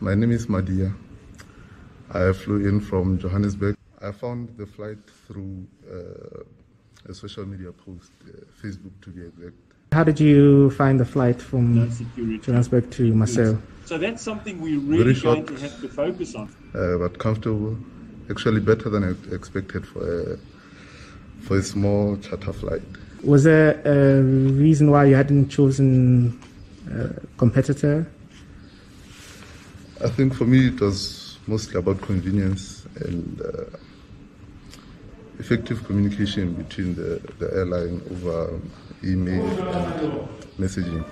My name is Madia. I flew in from Johannesburg. I found the flight through a social media post, Facebook to be exact. How did you find the flight from Johannesburg to Marseille? So that's something we're really going to have to focus on. But comfortable, actually better than I expected for a small charter flight. Was there a reason why you hadn't chosen a competitor? I think for me it was mostly about convenience and effective communication between the airline over email and messaging.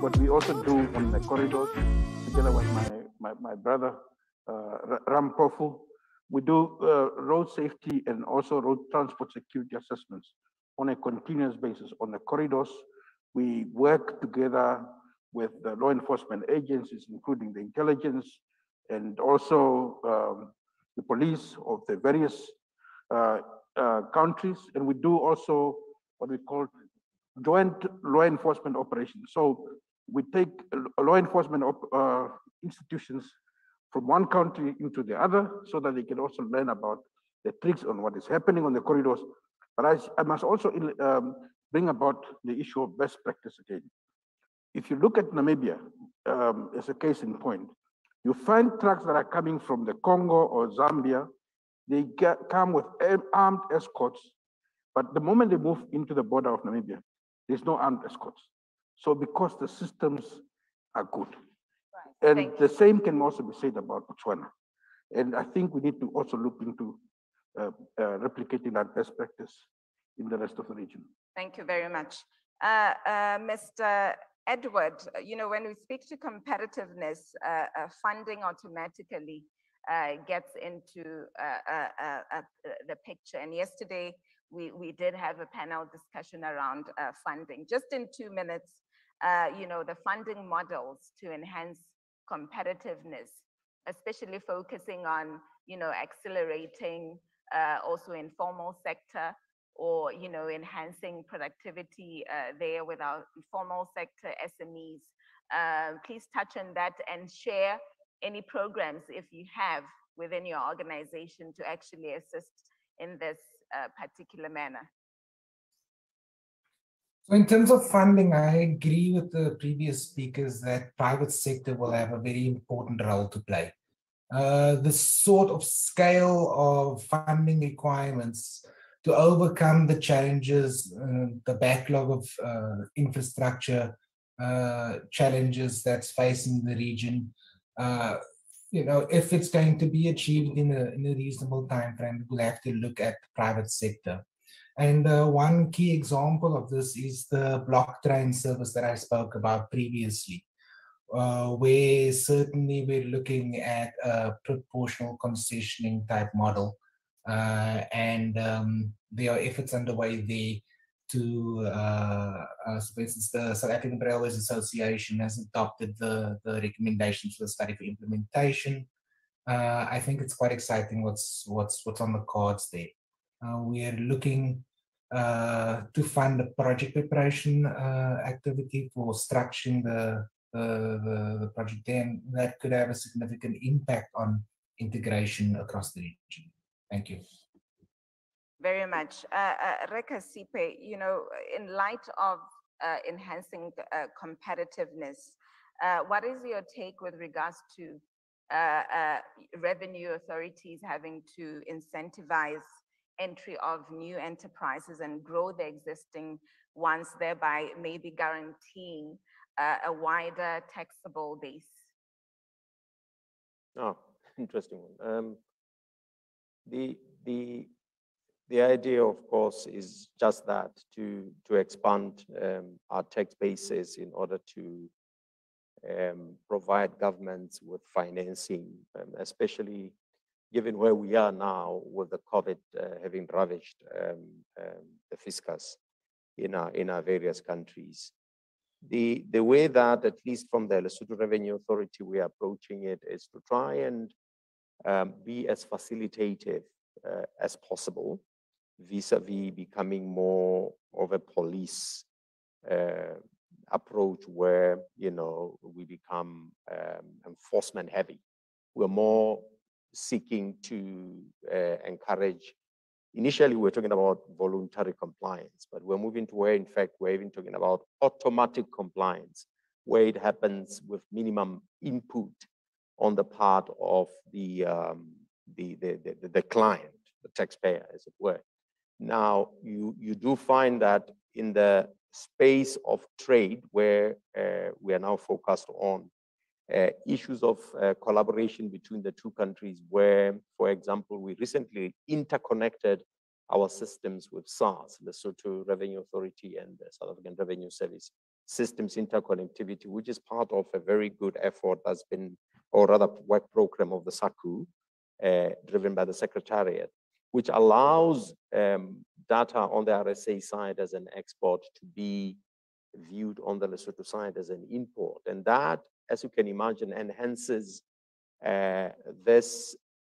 What we also do on the corridors, together with my brother, Ram Pofu, we do road safety and also road transport security assessments on a continuous basis. On the corridors, we work together with the law enforcement agencies, including the intelligence and also the police of the various countries. And we do also what we call joint law enforcement operations. So we take law enforcement institutions from one country into the other so that they can also learn about the tricks on what is happening on the corridors. But I must also bring about the issue of best practice again. If you look at Namibia as a case in point, you find trucks that are coming from the Congo or Zambia, they come with armed escorts, but the moment they move into the border of Namibia, there's no armed escorts. So because the systems are good. Right. And the same can also be said about Botswana. And I think we need to also look into replicating that best practice in the rest of the region. Thank you very much. Mr. Edward, you know, when we speak to competitiveness, funding automatically gets into the picture. And yesterday, we did have a panel discussion around funding. Just in 2 minutes, you know, the funding models to enhance competitiveness, especially focusing on, you know, accelerating also informal sector or, you know, enhancing productivity there with our informal sector SMEs. Please touch on that and share any programs if you have within your organization to actually assist in this particular manner. So in terms of funding, I agree with the previous speakers that private sector will have a very important role to play. The sort of scale of funding requirements to overcome the challenges, the backlog of infrastructure challenges that's facing the region, you know, if it's going to be achieved in a reasonable time frame, we'll have to look at the private sector. And one key example of this is the block train service that I spoke about previously, where certainly we're looking at a proportional concessioning type model. And there are efforts underway there to, for instance, the South African Railways Association has adopted the recommendations for the study for implementation. I think it's quite exciting what's on the cards there. We are looking to fund a project preparation activity for structuring the project, and that could have a significant impact on integration across the region. Thank you. Very much. Khasipe, you know, in light of enhancing competitiveness, what is your take with regards to revenue authorities having to incentivize entry of new enterprises and grow the existing ones, thereby maybe guaranteeing a wider taxable base? Oh, interesting one. The idea, of course, is just that, to expand our tax bases in order to provide governments with financing, especially given where we are now with the COVID having ravaged the fiscus in our various countries. The way that, at least from the Lesotho Revenue Authority, we are approaching it is to try and be as facilitative as possible, vis-a-vis becoming more of a police approach where, you know, we become enforcement heavy. We're more seeking to encourage. Initially, we're talking about voluntary compliance, but we're moving to where, in fact, we're even talking about automatic compliance, where it happens with minimum input on the part of the client, the taxpayer, as it were. Now, you do find that in the space of trade, where we are now focused on issues of collaboration between the two countries, where, for example, we recently interconnected our systems with SARS, Lesotho Revenue Authority, and the South African Revenue Service systems interconnectivity, which is part of a very good effort that's been, or rather work program of the SACU, driven by the Secretariat, which allows data on the RSA side as an export to be viewed on the Lesotho side as an import. And that, as you can imagine, enhances this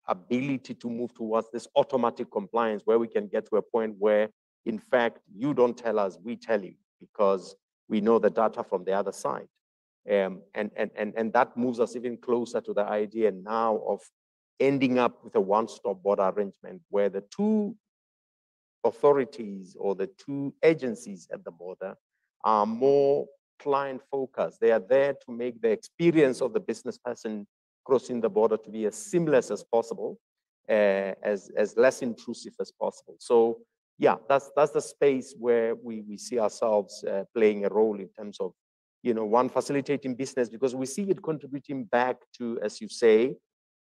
ability to move towards this automatic compliance, where we can get to a point where, in fact, you don't tell us, we tell you, because we know the data from the other side. And that moves us even closer to the idea now of ending up with a one-stop border arrangement, where the two authorities or the two agencies at the border are more client-focused. They are there to make the experience of the business person crossing the border to be as seamless as possible, as less intrusive as possible. So yeah, that's the space where we see ourselves playing a role in terms of, you know, one, facilitating business, because we see it contributing back to, as you say,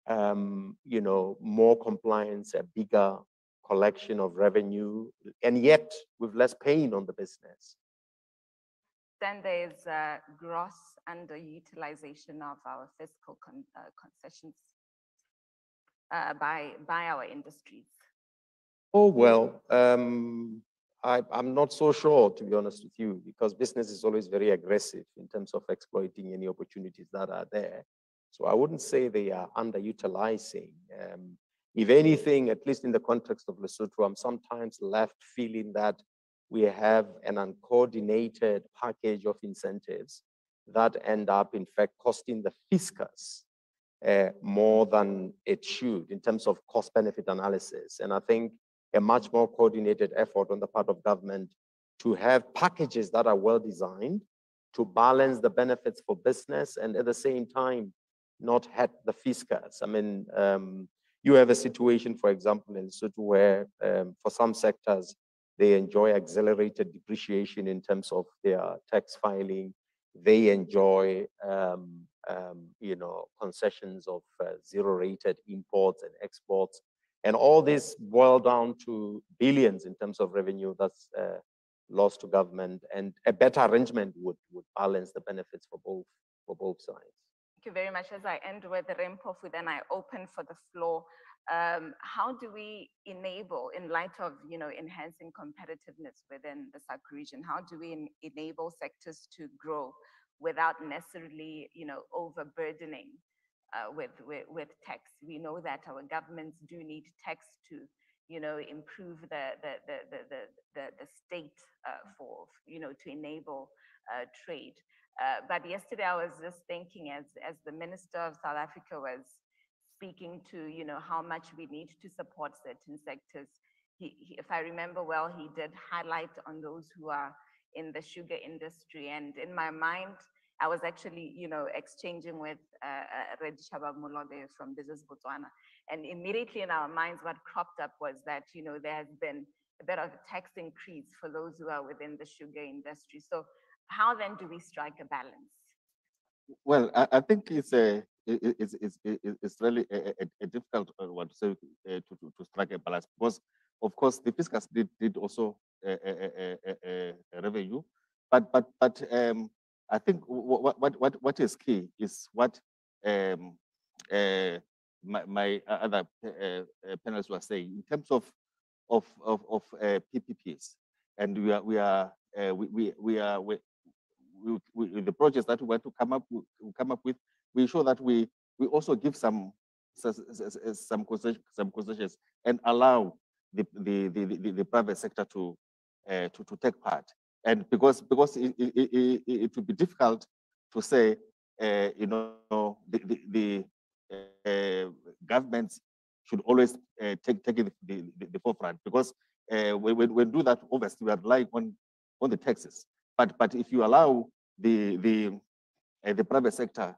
you know, more compliance, a bigger collection of revenue, and yet with less pain on the business. Then there's gross underutilization of our fiscal concessions by our industries. Oh, well, I'm not so sure, to be honest with you, because business is always very aggressive in terms of exploiting any opportunities that are there. So I wouldn't say they are underutilizing. If anything, at least in the context of Lesotho, I'm sometimes left feeling that we have an uncoordinated package of incentives that end up, in fact, costing the fiscus more than it should in terms of cost-benefit analysis. And I think a much more coordinated effort on the part of government to have packages that are well-designed to balance the benefits for business and at the same time not hurt the fiscus. I mean, you have a situation, for example, in Lesotho where for some sectors, they enjoy accelerated depreciation in terms of their tax filing. They enjoy, you know, concessions of zero-rated imports and exports. And all this boil down to billions in terms of revenue that's lost to government, and a better arrangement would balance the benefits for both sides. Thank you very much. As I end with the Rempofu, then I open for the floor. How do we enable, in light of, you know, enhancing competitiveness within the SACU region, how do we enable sectors to grow without necessarily, you know, overburdening with tax? We know that our governments do need tax to, you know, improve the state for, you know, to enable trade. But yesterday I was just thinking, as the Minister of South Africa was speaking to, you know, how much we need to support certain sectors. He, if I remember well, he did highlight on those who are in the sugar industry. And in my mind, I was actually, you know, exchanging with Redishaba Mulode from Business Botswana. And immediately in our minds, what cropped up was that, you know, there has been a bit of a tax increase for those who are within the sugar industry. So how then do we strike a balance? Well, I think it's a it's really a difficult one to say to strike a balance, because of course the fiscus did also a revenue, but I think what is key is what my other panelists were saying in terms of PPPs, and we are the projects that we want to come up with, we ensure that we also give some concessions and allow the private sector to take part. And because it would be difficult to say, you know, the governments should always take the forefront, because when we do that, obviously we are relying on the taxes. But if you allow the private sector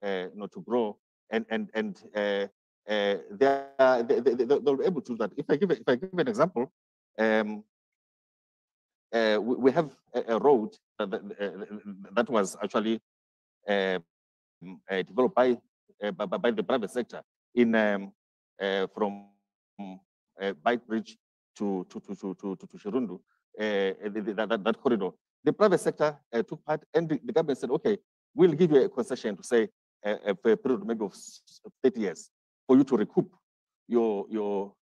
you know, to grow and they'll be able to do that. If I give an example, we have a road that was actually developed by the private sector in from Bike Bridge to Shirundu, that corridor. The private sector took part, and the government said, okay, we'll give you a concession to say for a period maybe of 30 years for you to recoup your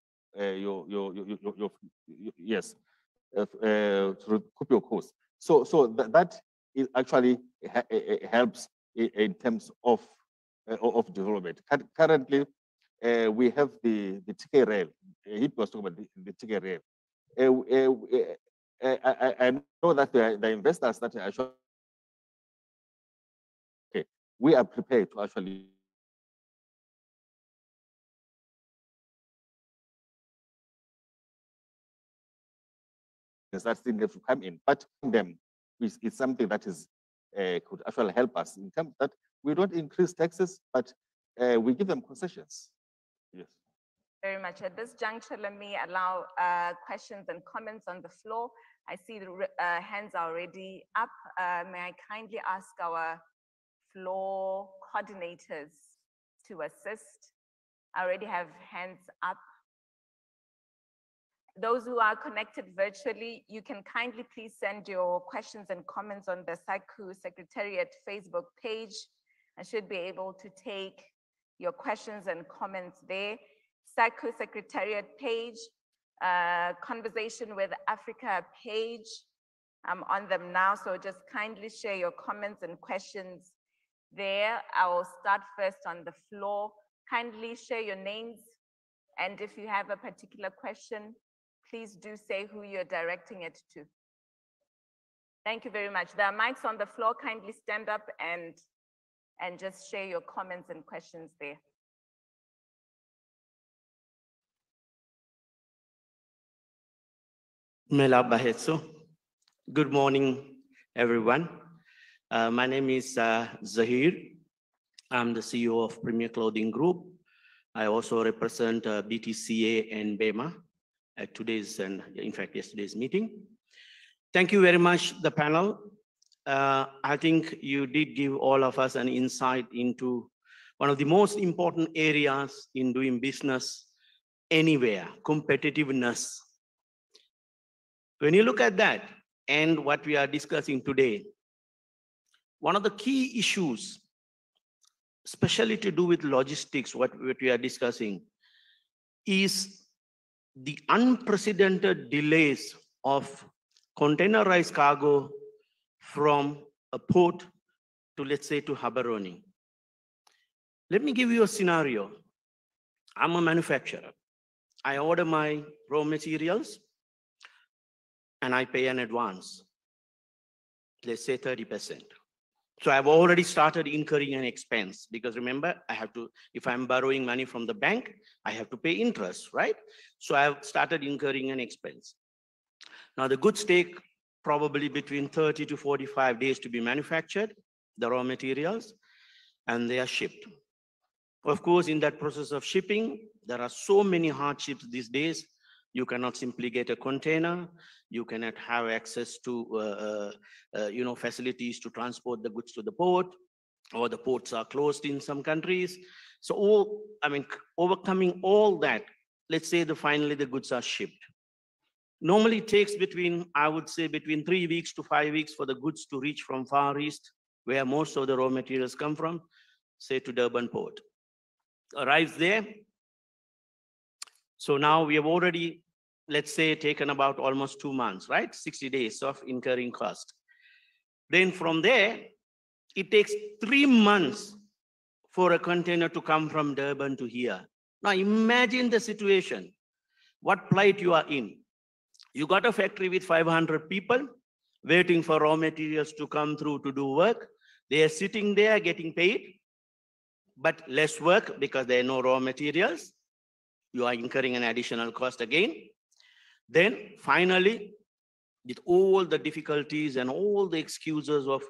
yes, to recoup your costs. So that is actually helps in terms of development. Currently, we have the TK rail. He was talking about the TK rail. I know that the investors that are actually, okay, we are prepared to actually that still have to come in, but them is something that is could actually help us in terms that we don't increase taxes, but we give them concessions. Yes. Very much. At this juncture, let me allow questions and comments on the floor. I see the hands are already up. May I kindly ask our floor coordinators to assist? I already have hands up. Those who are connected virtually, you can kindly please send your questions and comments on the SACU Secretariat Facebook page. I should be able to take your questions and comments there. SACU Secretariat page, Conversation with Africa page. I'm on them now, so just kindly share your comments and questions there. I will start first on the floor. Kindly share your names, and if you have a particular question, please do say who you're directing it to. Thank you very much. There are mics on the floor. Kindly stand up and just share your comments and questions there. Mela Bahetso. Good morning, everyone. My name is Zahir. I'm the CEO of Premier Clothing Group. I also represent BTCA and BEMA at today's, and in fact, yesterday's meeting. Thank you very much, the panel. I think you did give all of us an insight into one of the most important areas in doing business anywhere, competitiveness. When you look at that and what we are discussing today, one of the key issues, especially to do with logistics, what we are discussing, is the unprecedented delays of containerized cargo from a port to, let's say, to Habaroni. Let me give you a scenario. I'm a manufacturer. I order my raw materials and I pay an advance, let's say 30%. So I've already started incurring an expense, because remember, I have to, if I'm borrowing money from the bank, I have to pay interest, right? So I've started incurring an expense. Now the goods take probably between 30 to 45 days to be manufactured, the raw materials, and they are shipped. Of course, in that process of shipping, there are so many hardships these days. You cannot simply get a container. You cannot have access to facilities to transport the goods to the port. or the ports are closed in some countries. So overcoming all that, let's say finally the goods are shipped. Normally it takes I would say between 3 weeks to 5 weeks for the goods to reach from Far East, where most of the raw materials come from, say to Durban port. Arrives there. So now we have already, let's say, taken about almost 2 months, right? 60 days of incurring cost. Then from there, it takes 3 months for a container to come from Durban to here. Now imagine the situation, what plight you are in. You got a factory with 500 people waiting for raw materials to come through to do work. They are sitting there getting paid, but less work because there are no raw materials. You are incurring an additional cost again. Then finally, with all the difficulties and all the excuses of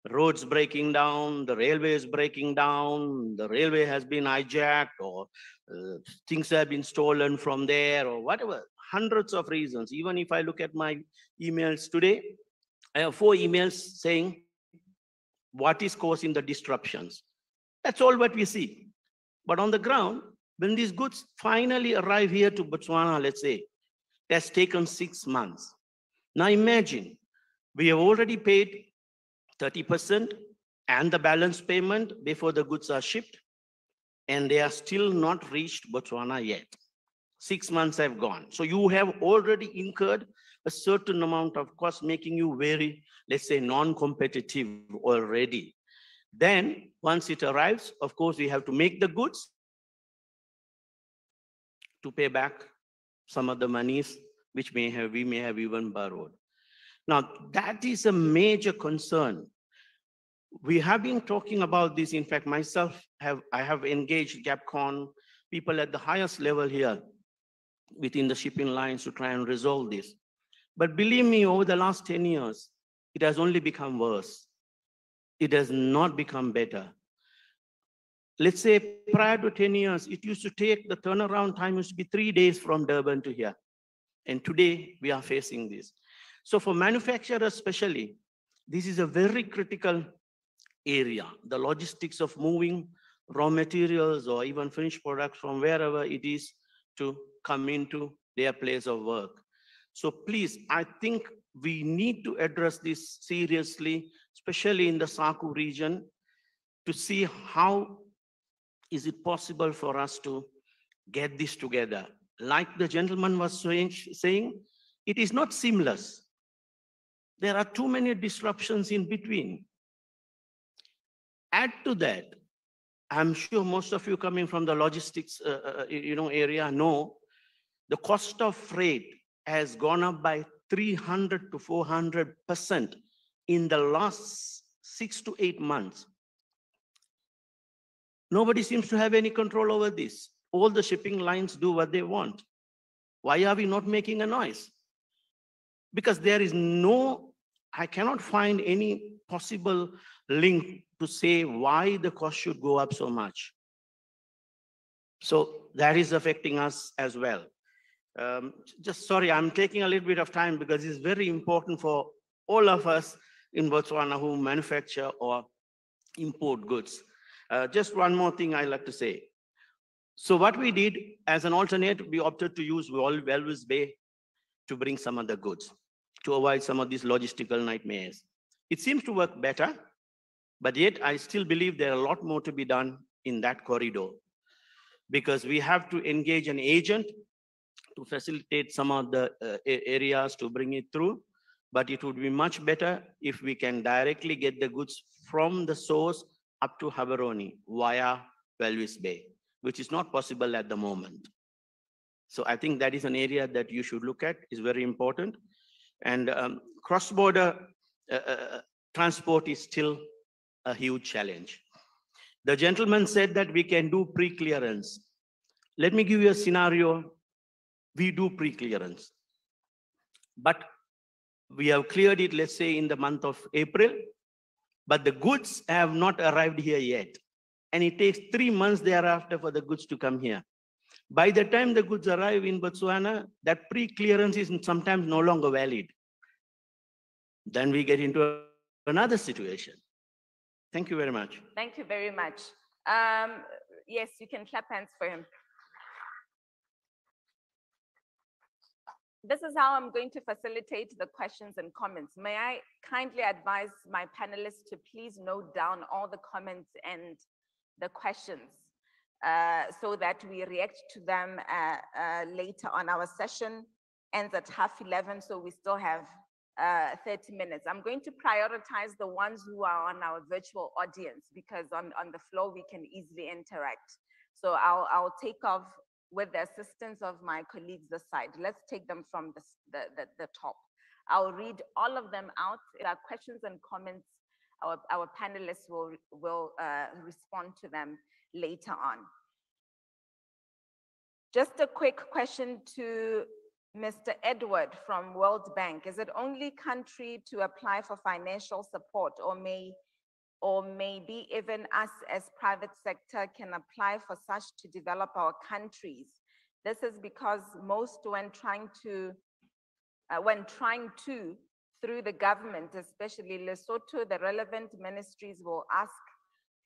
roads breaking down, the railway is breaking down, the railway has been hijacked, or things have been stolen from there, or whatever, hundreds of reasons. Even if I look at my emails today, I have 4 emails saying what is causing the disruptions. That's all what we see. But on the ground, when these goods finally arrive here to Botswana, let's say, it has taken 6 months. Now imagine, we have already paid 30% and the balance payment before the goods are shipped, and they are still not reached Botswana yet. 6 months have gone. So you have already incurred a certain amount of cost, making you very, let's say, non-competitive already. Then once it arrives, of course, we have to make the goods to pay back some of the monies which we may have even borrowed. Now, that is a major concern. We have been talking about this. In fact, I have engaged GAPCON, people at the highest level here within the shipping lines to try and resolve this. But believe me, over the last 10 years, it has only become worse. It has not become better. Let's say prior to 10 years, it used to take, the turnaround time used to be 3 days from Durban to here. And today we are facing this. So for manufacturers especially, this is a very critical area. The logistics of moving raw materials or even finished products from wherever it is to come into their place of work. So please, I think we need to address this seriously, especially in the SACU region, to see how is it possible for us to get this together. Like the gentleman was saying, it is not seamless. There are too many disruptions in between. Add to that, I'm sure most of you coming from the logistics area know, the cost of freight has gone up by 300 to 400% in the last 6 to 8 months. Nobody seems to have any control over this. All the shipping lines do what they want. Why are we not making a noise? Because there is I cannot find any possible link to say why the cost should go up so much. So that is affecting us as well. Sorry, I'm taking a little bit of time because it's very important for all of us in Botswana who manufacture or import goods. Just one more thing I'd like to say. So what we did as an alternate, we opted to use Walvis Bay to bring some of the goods, to avoid some of these logistical nightmares. It seems to work better, but yet I still believe there are a lot more to be done in that corridor, because we have to engage an agent to facilitate some of the areas to bring it through. But it would be much better if we can directly get the goods from the source up to Gaborone via Walvis Bay, which is not possible at the moment. So I think that is an area that you should look at, is very important. And cross-border transport is still a huge challenge. The gentleman said that we can do pre-clearance. Let me give you a scenario. We do pre-clearance, but we have cleared it, let's say, in the month of April, but the goods have not arrived here yet. And it takes 3 months thereafter for the goods to come here. By the time the goods arrive in Botswana, that pre-clearance is sometimes no longer valid. Then we get into another situation. Thank you very much. Thank you very much. Yes, you can clap hands for him. This is how I'm going to facilitate the questions and comments. May I kindly advise my panelists to please note down all the comments and the questions so that we react to them later on. Our session ends at 11:30, so we still have 30 minutes. I'm going to prioritize the ones who are on our virtual audience because on the floor we can easily interact. So I'll take off with the assistance of my colleagues this side. Let's take them from the top. I'll read all of them out. If there are questions and comments, our panelists will respond to them later on. Just a quick question to Mr. Edward from World Bank. Is it only country to apply for financial support, or maybe even us as private sector can apply for such to develop our countries? This is because most when trying to through the government, especially Lesotho, the relevant ministries will ask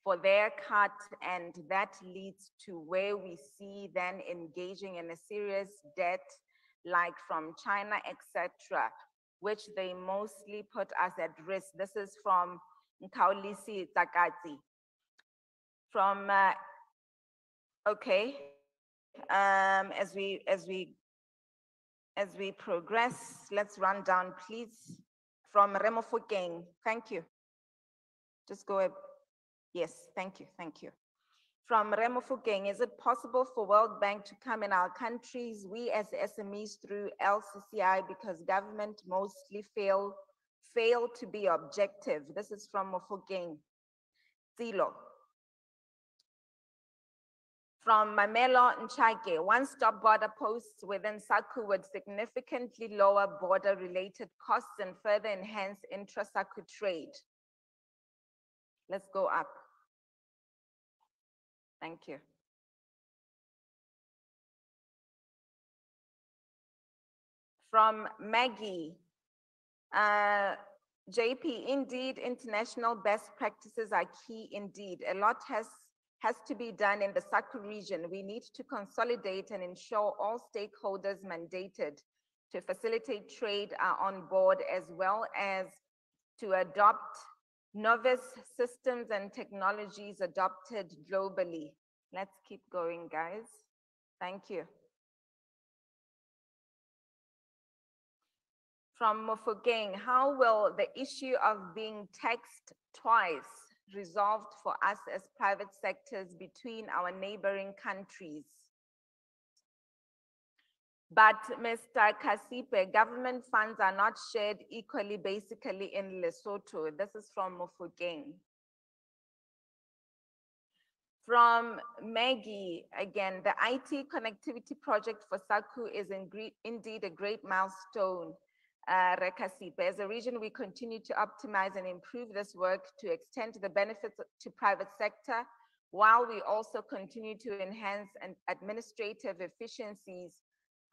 for their cut, and that leads to where we see then engaging in a serious debt like from China, etc., which they mostly put us at risk. This is from Nkaulisi Takati. From, okay, as we progress, let's run down, please. From Remo Fokeng, thank you. Just go ahead. Yes, thank you. From Remo Fokeng, is it possible for World Bank to come in our countries, we as SMEs through LCCI, because government mostly fail to be objective? This is from Mofokeng Tsilo. From Mamelo Nchake, one-stop border posts within SACU would significantly lower border-related costs and further enhance intra-SACU trade. Let's go up. Thank you. From Maggie, JP, indeed, international best practices are key indeed. A lot has to be done in the SACU region. We need to consolidate and ensure all stakeholders mandated to facilitate trade are on board, as well as to adopt novice systems and technologies adopted globally. Let's keep going, guys. Thank you. From Mofokeng, how will the issue of being taxed twice resolved for us as private sectors between our neighboring countries? But Mr. Khasipe, government funds are not shared equally, basically in Lesotho. This is from Mofokeng. From Maggie, again, the IT connectivity project for SACU is indeed a great milestone. Khasipe, as a region, we continue to optimize and improve this work to extend the benefits to private sector, while we also continue to enhance administrative efficiencies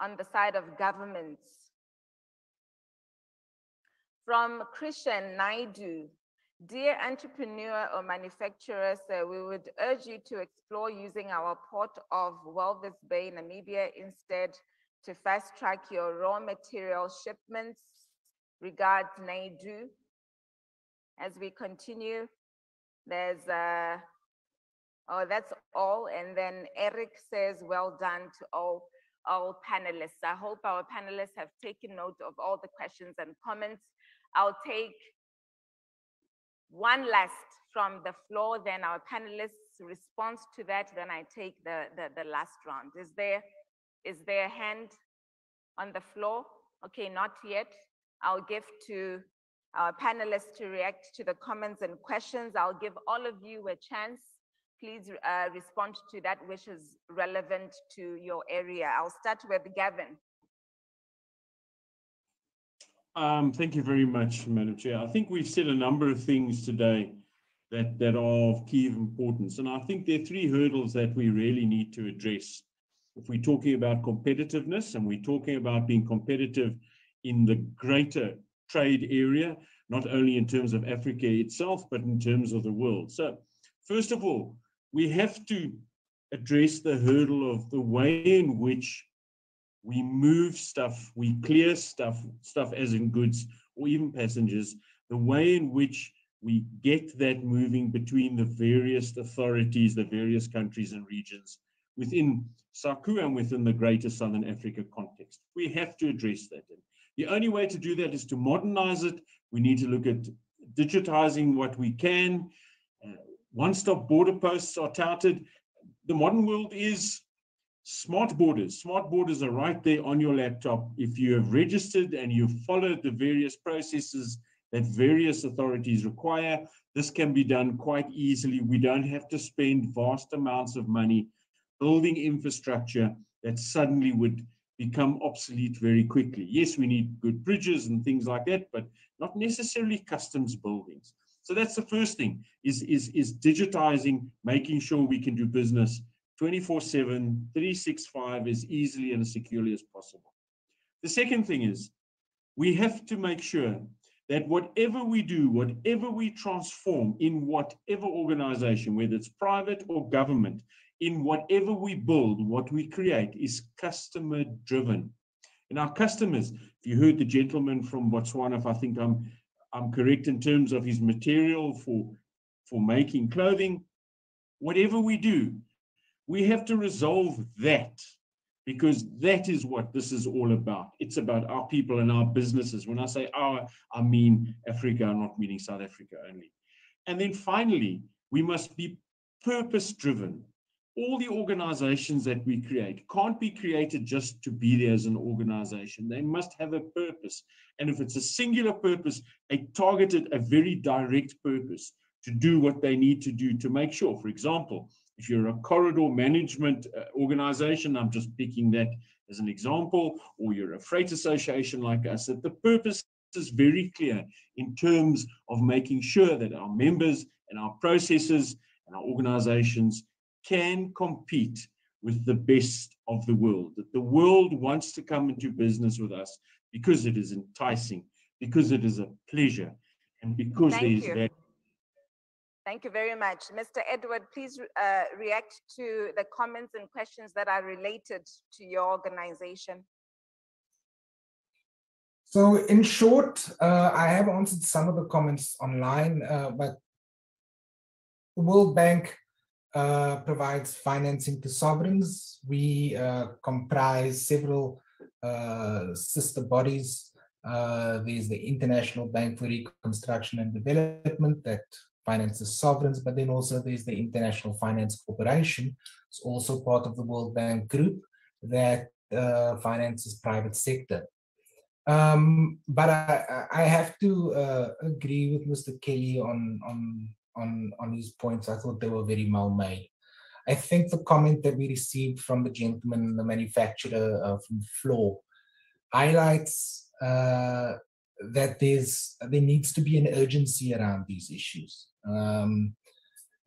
on the side of governments. From Christian Naidu, dear entrepreneur or manufacturer, sir, we would urge you to explore using our port of Walvis Bay, Namibia, instead to fast track your raw material shipments. Regards, Naidu. As we continue, there's oh, that's all. And then Eric says, well done to all panelists. I hope our panelists have taken note of all the questions and comments. I'll take one last from the floor, then our panelists' response to that, then I take the last round. Is there a hand on the floor? Okay, not yet. I'll give to our panelists to react to the comments and questions. I'll give all of you a chance. Please respond to that which is relevant to your area. I'll start with Gavin. Thank you very much, Madam Chair. I think we've said a number of things today that are of key importance. And I think there are three hurdles that we really need to address. If we're talking about competitiveness and we're talking about being competitive in the greater trade area, not only in terms of Africa itself, but in terms of the world. So first of all, we have to address the hurdle of the way in which we move stuff, we clear stuff as in goods or even passengers, the way in which we get that moving between the various authorities, the various countries and regions within SACU and within the greater Southern Africa context. We have to address that. And the only way to do that is to modernize it. We need to look at digitizing what we can. One-stop border posts are touted. The modern world is smart borders. Smart borders are right there on your laptop. If you have registered and you've followed the various processes that various authorities require, this can be done quite easily. We don't have to spend vast amounts of money building infrastructure that suddenly would become obsolete very quickly. Yes, we need good bridges and things like that, but not necessarily customs buildings. So that's the first thing, is digitizing, making sure we can do business 24/7, 365 as easily and as securely as possible. The second thing is we have to make sure that whatever we do, whatever we transform in whatever organization, whether it's private or government, in whatever we build, what we create is customer driven. And our customers, if you heard the gentleman from Botswana, if I think I'm correct in terms of his material for making clothing, whatever we do, we have to resolve that, because that is what this is all about. It's about our people and our businesses. When I say our, I mean Africa, I'm not meaning South Africa only. And then finally, we must be purpose driven. All the organizations that we create can't be created just to be there as an organization. They must have a purpose. And if it's a singular purpose, a targeted, a very direct purpose to do what they need to do to make sure, for example, if you're a corridor management organization, I'm just picking that as an example, or you're a freight association like us, that the purpose is very clear in terms of making sure that our members and our processes and our organizations can compete with the best of the world, that the world wants to come into business with us because it is enticing, because it is a pleasure, and because there is value. Thank you very much. Mr. Edward, please react to the comments and questions that are related to your organization. So in short, I have answered some of the comments online, but the World Bank provides financing to sovereigns. We comprise several sister bodies. There's the International Bank for Reconstruction and Development that finances sovereigns, but then also there's the International Finance Corporation. It's also part of the World Bank group that finances private sector. But I have to agree with Mr. Kelly on his points. I thought they were very well made. I think the comment that we received from the gentleman, the manufacturer from Floor, highlights that there needs to be an urgency around these issues.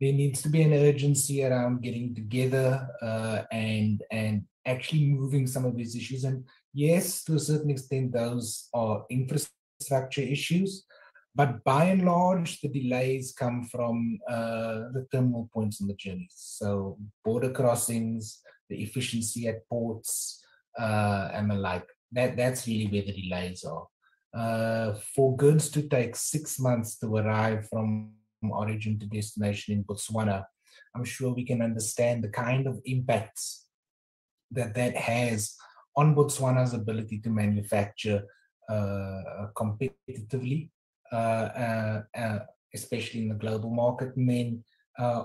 There needs to be an urgency around getting together and actually moving some of these issues. And yes, to a certain extent, those are infrastructure issues. But by and large, the delays come from the terminal points on the journeys. So border crossings, the efficiency at ports, and the like. That's really where the delays are. For goods to take 6 months to arrive from origin to destination in Botswana, I'm sure we can understand the kind of impacts that has on Botswana's ability to manufacture competitively. Especially in the global market, and then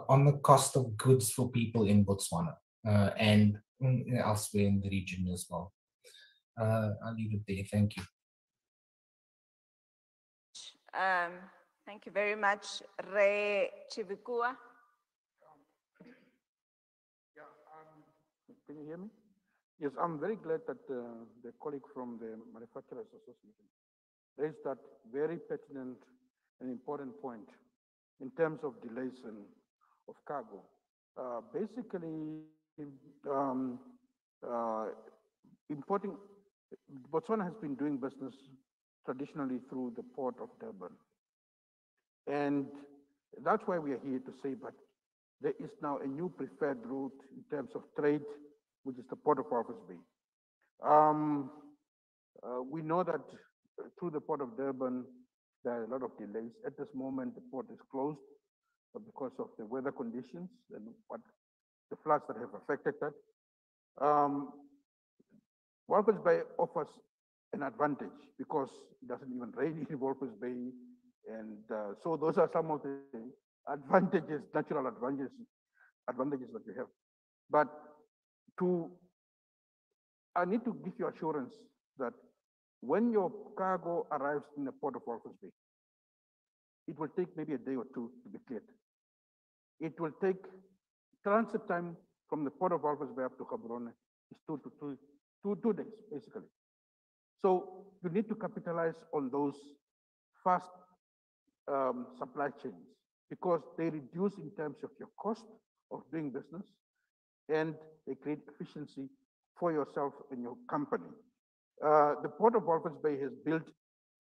on the cost of goods for people in Botswana and elsewhere in the region as well. I'll leave it there. Thank you. Thank you very much. Re Chivikua. Can you hear me? Yes, I'm very glad that the colleague from the Manufacturers Association raised that very pertinent and important point in terms of delays of cargo. Basically, Botswana has been doing business traditionally through the port of Durban. And that's why we are here to say, but there is now a new preferred route in terms of trade, which is the Port of Walvis Bay. We know that through the Port of Durban, there are a lot of delays. At this moment, the port is closed because of the weather conditions and the floods that have affected that. Walvis Bay offers an advantage because it doesn't even rain in Walvis Bay. And so those are some of the advantages, natural advantages that we have. But I need to give you assurance that when your cargo arrives in the Port of Walvis Bay, it will take maybe a day or two to be cleared. It will take transit time from the Port of Walvis Bay up to Gaborone is 2 days, basically. So you need to capitalize on those fast supply chains because they reduce in terms of your cost of doing business and they create efficiency for yourself and your company. The Port of Walvis Bay has built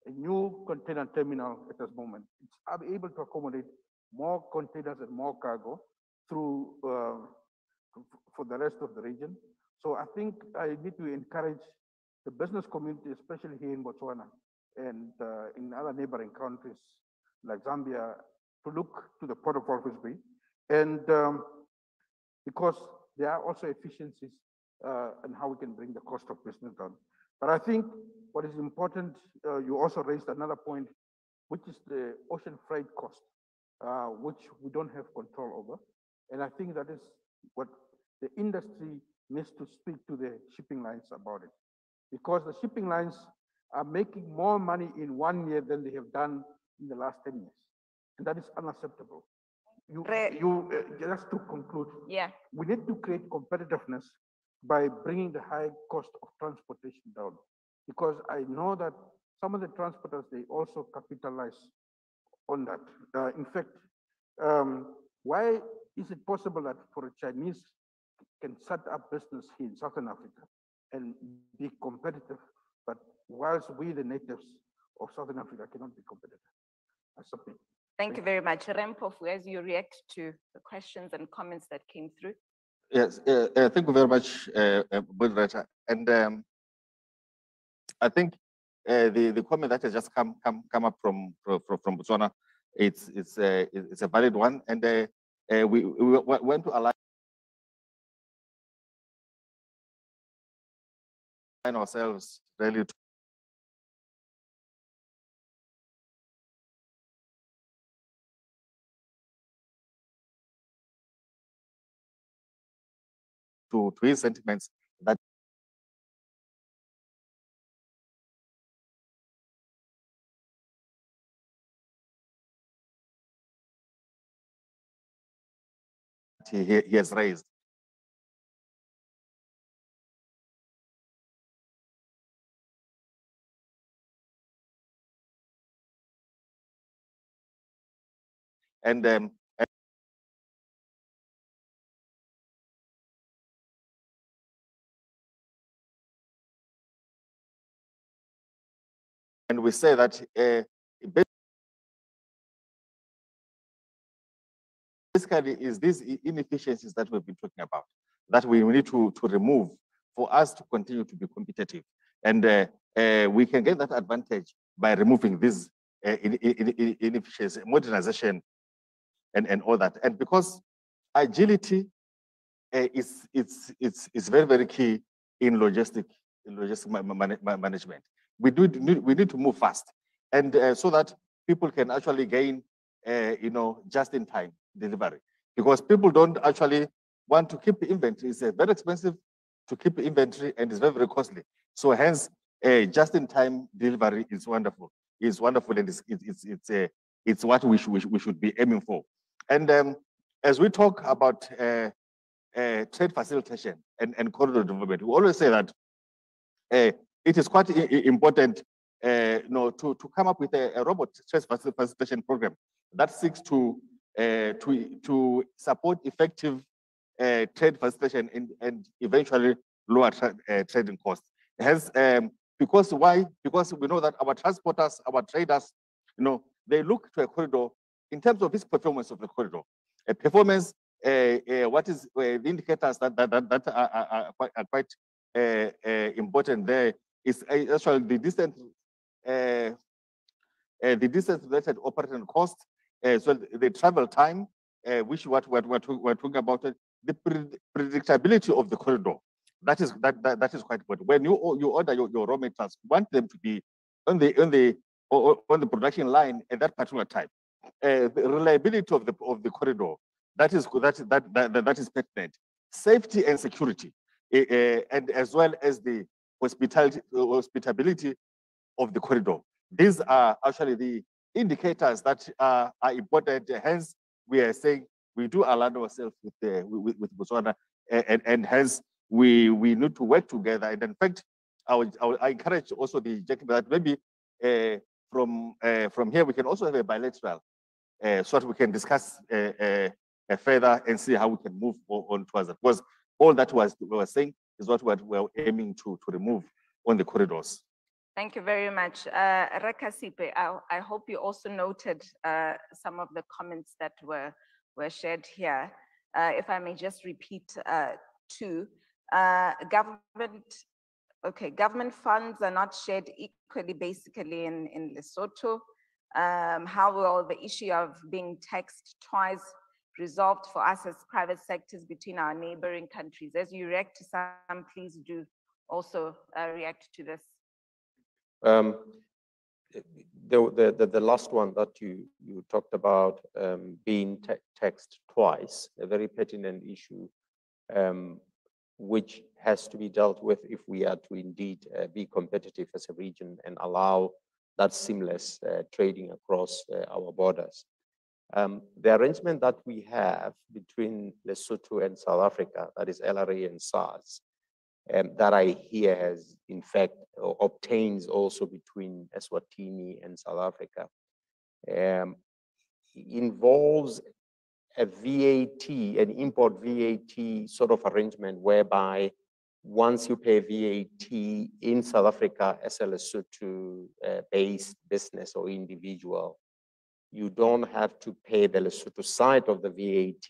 a new container terminal at this moment. It's able to accommodate more containers and more cargo through for the rest of the region. So I think I need to encourage the business community, especially here in Botswana and in other neighboring countries like Zambia, to look to the Port of Walvis Bay. And because there are also efficiencies and how we can bring the cost of business down. But I think what is important, you also raised another point, which is the ocean freight cost, which we don't have control over. And I think that is what the industry needs to speak to the shipping lines about it. Because the shipping lines are making more money in 1 year than they have done in the last 10 years. And that is unacceptable. Just to conclude, we need to create competitiveness by bringing the high cost of transportation down. Because I know that some of the transporters, they also capitalize on that. In fact, why is it possible that for a Chinese can set up business here in Southern Africa and be competitive, but whilst we, the natives of Southern Africa, cannot be competitive? I submit. Thank you very much. Rempofu, as you react to the questions and comments that came through. Yes, thank you very much, moderator. And I think the comment that has just come up from Botswana, it's a valid one, and we want to align ourselves really to his sentiments that he has raised. And we say that basically is these inefficiencies that we've been talking about that we need to remove for us to continue to be competitive. And we can get that advantage by removing these inefficiencies, modernization, and all that. And because agility is very, very key in logistic management. We need to move fast, and so that people can actually gain, just in time delivery. Because people don't actually want to keep inventory. It's very expensive to keep inventory, and it's very, very costly. So hence, just in time delivery is wonderful. It's wonderful, and it's what we should be aiming for. And as we talk about trade facilitation and corridor development, we always say that it is quite important to come up with a robot trade facilitation program that seeks to support effective trade facilitation and eventually lower trading costs. Hence, because why? Because we know that our transporters, our traders, they look to a corridor in terms of its performance of the corridor, performance, what is the indicators that are quite important there is actually the distance related operating cost, so the travel time, which we're talking about, the predictability of the corridor. That is quite important. When you order your raw materials, you want them to be on the production line at that particular time. The reliability of the corridor, that is pertinent. Safety and security, and as well as the hospitality of the corridor. These are actually the indicators that are important. Hence, we are saying we do align ourselves with Botswana, and hence we need to work together. And in fact, I encourage also the gentleman that maybe from here we can also have a bilateral, so that we can discuss further and see how we can move on towards that. Because all that we were saying is what we're aiming to remove on the corridors. Thank you very much. Khasipe, I hope you also noted some of the comments that were shared here. If I may just repeat two. Government funds are not shared equally basically in Lesotho. How will the issue of being taxed twice resolved for us as private sectors between our neighboring countries? As you react to some, please do also react to this. The last one that you talked about, being taxed twice, a very pertinent issue, which has to be dealt with if we are to indeed be competitive as a region and allow that seamless trading across our borders. The arrangement that we have between Lesotho and South Africa, that is LRA and SARS, that I hear has in fact obtains also between Eswatini and South Africa, involves a VAT, an import VAT sort of arrangement whereby once you pay VAT in South Africa as a Lesotho based business or individual, you don't have to pay the Lesotho side of the VAT.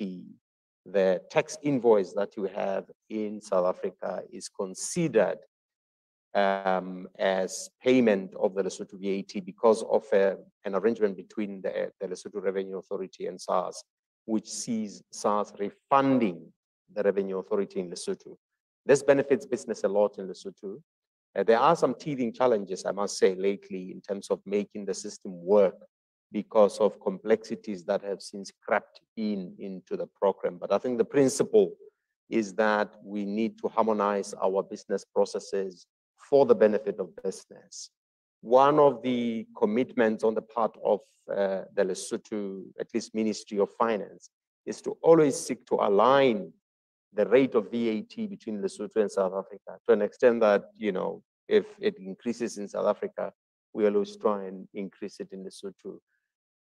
The tax invoice that you have in South Africa is considered as payment of the Lesotho VAT because of an arrangement between the Lesotho Revenue Authority and SARS, which sees SARS refunding the Revenue Authority in Lesotho. This benefits business a lot in Lesotho. There are some teething challenges, I must say, lately in terms of making the system work because of complexities that have since crept into the program. But I think the principle is that we need to harmonize our business processes for the benefit of business. One of the commitments on the part of the Lesotho, at least Ministry of Finance, is to always seek to align the rate of VAT between Lesotho and South Africa to an extent that, you know, if it increases in South Africa, we always try and increase it in Lesotho.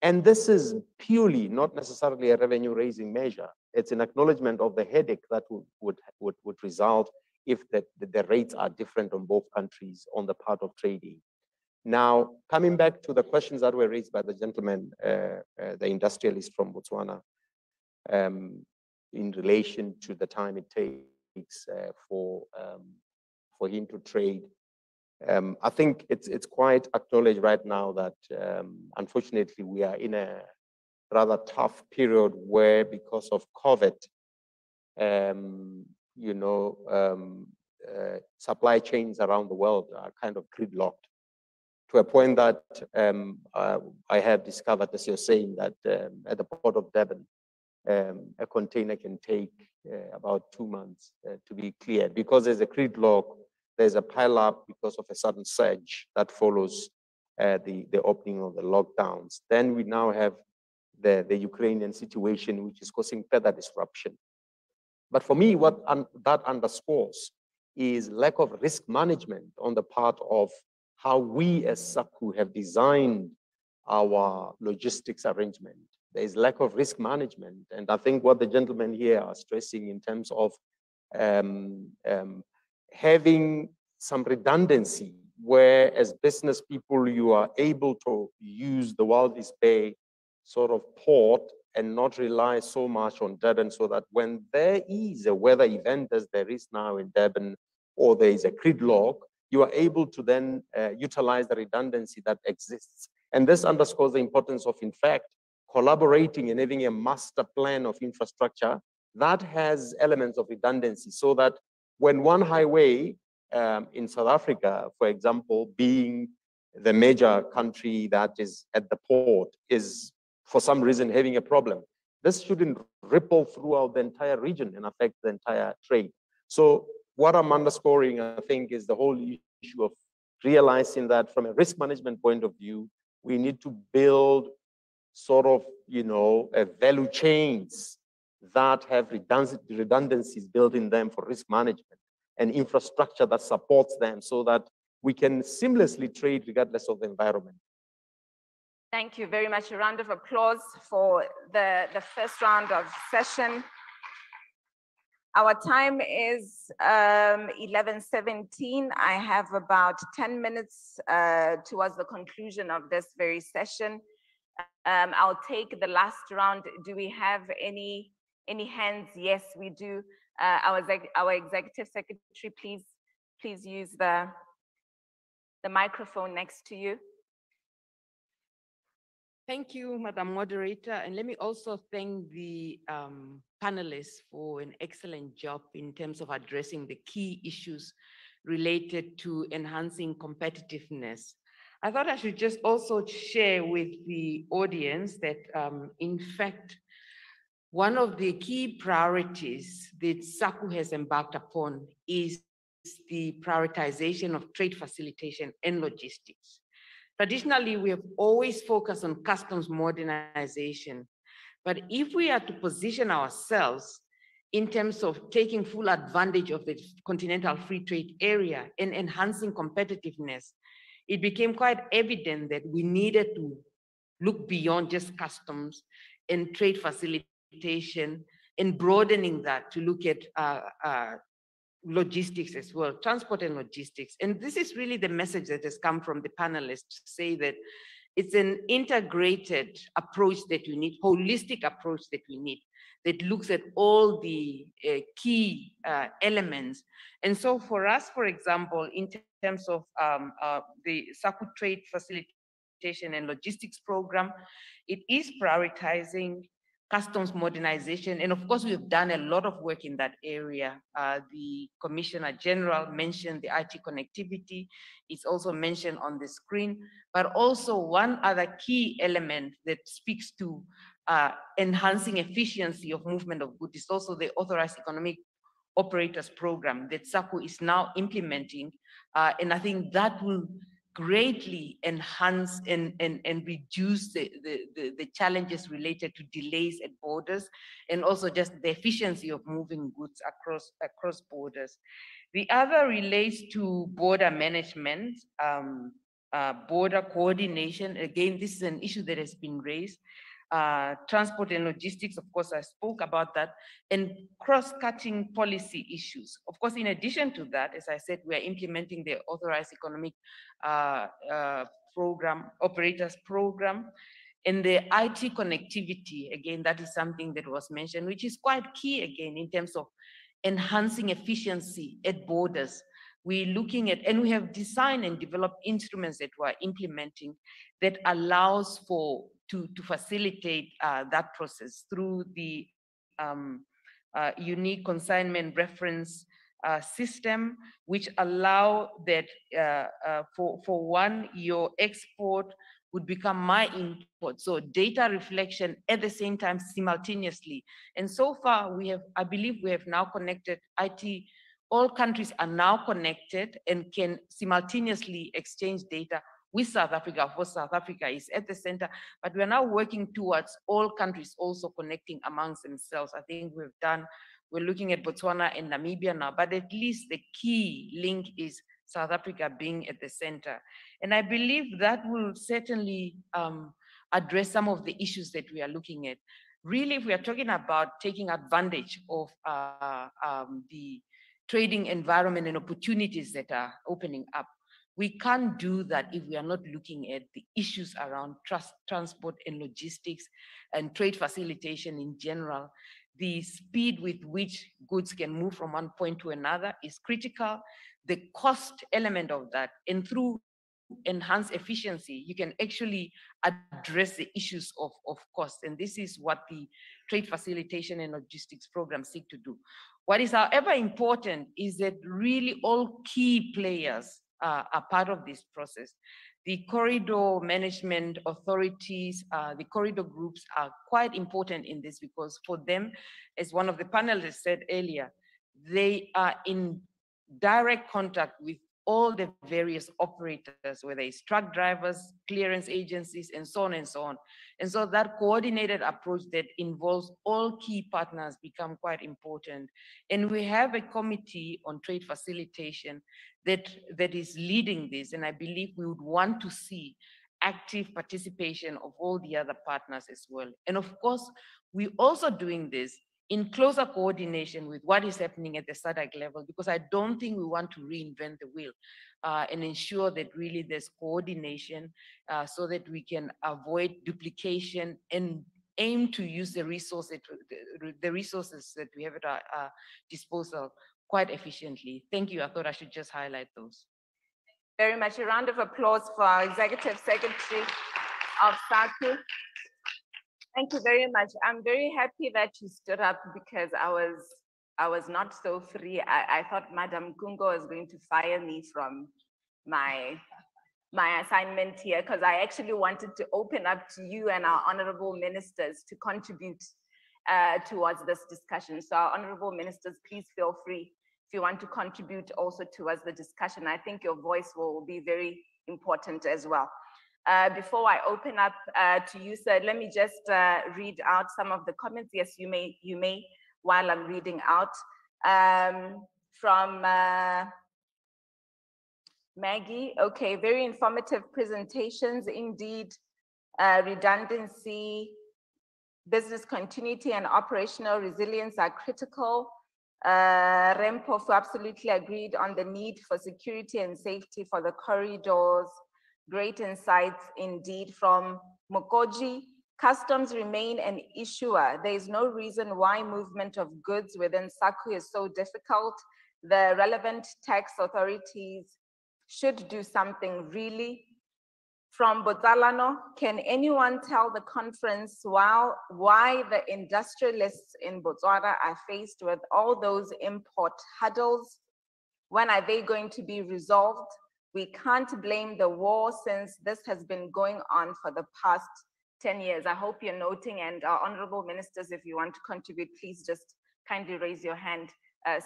And this is purely not necessarily a revenue raising measure. It's an acknowledgement of the headache that would result if the rates are different on both countries on the part of trading. Now, coming back to the questions that were raised by the gentleman, the industrialist from Botswana, in relation to the time it takes for him to trade. I think it's quite acknowledged right now that unfortunately we are in a rather tough period where, because of COVID, you know, supply chains around the world are kind of gridlocked to a point that I have discovered, as you're saying, that at the port of Durban, a container can take about 2 months to be cleared because there's a gridlock. There's a pile-up because of a sudden surge that follows the opening of the lockdowns. Then we now have the Ukrainian situation, which is causing further disruption. But for me, what that underscores is lack of risk management on the part of how we as SACU have designed our logistics arrangement. There is lack of risk management. And I think what the gentlemen here are stressing in terms of having some redundancy, where as business people, you are able to use the Walvis Bay sort of port and not rely so much on Durban, so that when there is a weather event, as there is now in Durban, or there is a gridlock, you are able to then utilize the redundancy that exists. And this underscores the importance of, in fact, collaborating and having a master plan of infrastructure that has elements of redundancy, so that when one highway in South Africa, for example, being the major country that is at the port, is for some reason having a problem, this shouldn't ripple throughout the entire region and affect the entire trade. So what I'm underscoring, I think, is the whole issue of realizing that from a risk management point of view, we need to build sort of, a value chains that have redundancies built in them for risk management and infrastructure that supports them, so that we can seamlessly trade regardless of the environment. Thank you very much. A round of applause for the first round of session. Our time is 11:17. I have about 10 minutes towards the conclusion of this very session. I'll take the last round. Do we have any hands? Yes, we do. Our executive secretary, please use the microphone next to you. Thank you, Madam Moderator. And let me also thank the panelists for an excellent job in terms of addressing the key issues related to enhancing competitiveness. I thought I should just also share with the audience that, in fact, one of the key priorities that SACU has embarked upon is the prioritization of trade facilitation and logistics. Traditionally, we have always focused on customs modernization, but if we are to position ourselves in terms of taking full advantage of the continental free trade area and enhancing competitiveness, it became quite evident that we needed to look beyond just customs and trade facilitation and broadening that to look at logistics as well, transport and logistics. And this is really the message that has come from the panelists, to say that it's an integrated approach that we need, holistic approach that we need, that looks at all the key elements. And so for us, for example, in terms of the SACU Trade Facilitation and Logistics Program, it is prioritizing customs modernization. And of course, we've done a lot of work in that area. The Commissioner General mentioned the IT connectivity. It's also mentioned on the screen, but also one other key element that speaks to enhancing efficiency of movement of goods is also the Authorized Economic Operators Program that SACU is now implementing. And I think that will greatly enhance and reduce the challenges related to delays at borders, and also just the efficiency of moving goods across borders. The other relates to border management, border coordination. Again, this is an issue that has been raised. Transport and logistics, of course, I spoke about that, and cross-cutting policy issues. Of course, in addition to that, as I said, we are implementing the Authorized Economic Operators Program, and the IT connectivity. Again, that is something that was mentioned, which is quite key, again, in terms of enhancing efficiency at borders. We're looking at, and we have designed and developed instruments that we're implementing that allows to facilitate that process through the unique consignment reference system, which allow that for one, your export would become my import. So data reflection at the same time simultaneously. And so far I believe we have now connected IT. All countries are now connected and can simultaneously exchange data with South Africa. Of course, South Africa is at the center, but we're now working towards all countries also connecting amongst themselves. I think we're looking at Botswana and Namibia now, but at least the key link is South Africa being at the center. And I believe that will certainly address some of the issues that we are looking at. Really, if we are talking about taking advantage of the trading environment and opportunities that are opening up, We can't do that if we are not looking at the issues around transport and logistics and trade facilitation in general. The speed with which goods can move from one point to another is critical. The cost element of that, and through enhanced efficiency, you can actually address the issues of cost. And this is what the trade facilitation and logistics program seek to do. What is however important is that really all key players are part of this process. The corridor management authorities, the corridor groups are quite important in this because for them, as one of the panelists said earlier, they are in direct contact with all the various operators, whether it's truck drivers, clearance agencies, and so on and so on. And so that coordinated approach that involves all key partners become quite important. And we have a committee on trade facilitation that is leading this. And I believe we would want to see active participation of all the other partners as well. And of course, we're also doing this in closer coordination with what is happening at the SADC level, because I don't think we want to reinvent the wheel and ensure that really there's coordination so that we can avoid duplication and aim to use the resources that we have at our disposal quite efficiently. Thank you. I thought I should just highlight those. Very much. A round of applause for our Executive Secretary of SACU. Thank you very much. I'm very happy that you stood up because I was not so free. I thought Madam Kungo was going to fire me from my assignment here because I actually wanted to open up to you and our honorable ministers to contribute towards this discussion. So our honorable ministers, please feel free if you want to contribute also towards the discussion. I think your voice will be very important as well. Before I open up to you, sir, let me just read out some of the comments. Yes, you may, while I'm reading out. From Maggie, okay, very informative presentations indeed. Redundancy, business continuity and operational resilience are critical. Rempofu absolutely agreed on the need for security and safety for the corridors. Great insights indeed from Mokoji. Customs remain an issuer. There is no reason why movement of goods within SACU is so difficult. The relevant tax authorities should do something really. From Botswana, can anyone tell the conference why the industrialists in Botswana are faced with all those import hurdles? When are they going to be resolved? We can't blame the war since this has been going on for the past 10 years. I hope you're noting, and our honorable ministers, if you want to contribute, please just kindly raise your hand.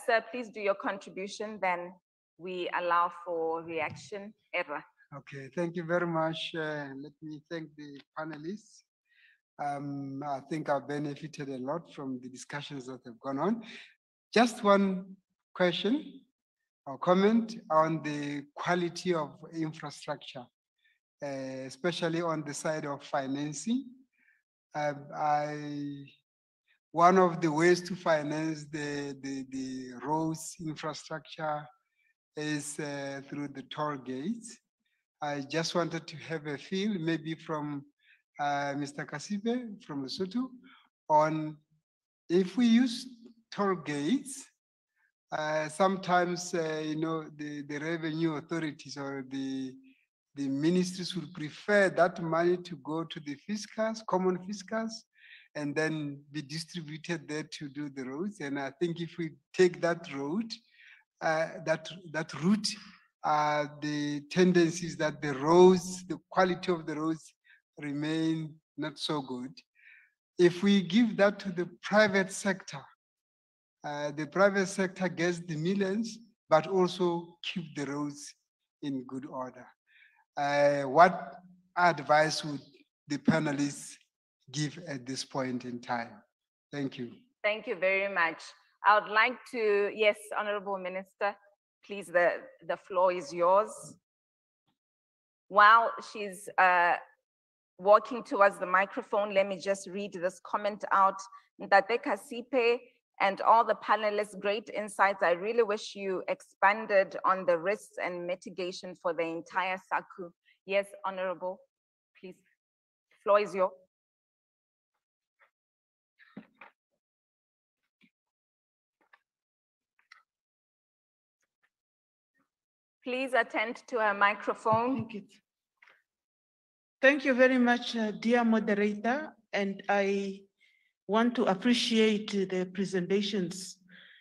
Sir, please do your contribution, then we allow for reaction. Era. Okay, thank you very much. Let me thank the panelists. I think I've benefited a lot from the discussions that have gone on. Just one question or comment on the quality of infrastructure, especially on the side of financing. One of the ways to finance the roads infrastructure is through the toll gates. I just wanted to have a feel, maybe from Mr. Khasipe from Lesotho, on if we use toll gates, sometimes the revenue authorities or the ministries would prefer that money to go to the fiscals, common fiscals, and then be distributed there to do the roads. And I think if we take that road, that route, the tendencies that the roads, the quality of the roads remain not so good. If we give that to the private sector gets the millions, but also keep the roads in good order. What advice would the panelists give at this point in time? Thank you. Thank you very much. I would like to, yes, Honorable Minister, please, the floor is yours. While she's walking towards the microphone, let me just read this comment out. Thabo Khasipe and all the panelists, great insights. I really wish you expanded on the risks and mitigation for the entire SACU. Yes, Honorable, please, floor is yours. Please attend to a microphone. Thank you. Thank you very much, dear moderator. And I want to appreciate the presentations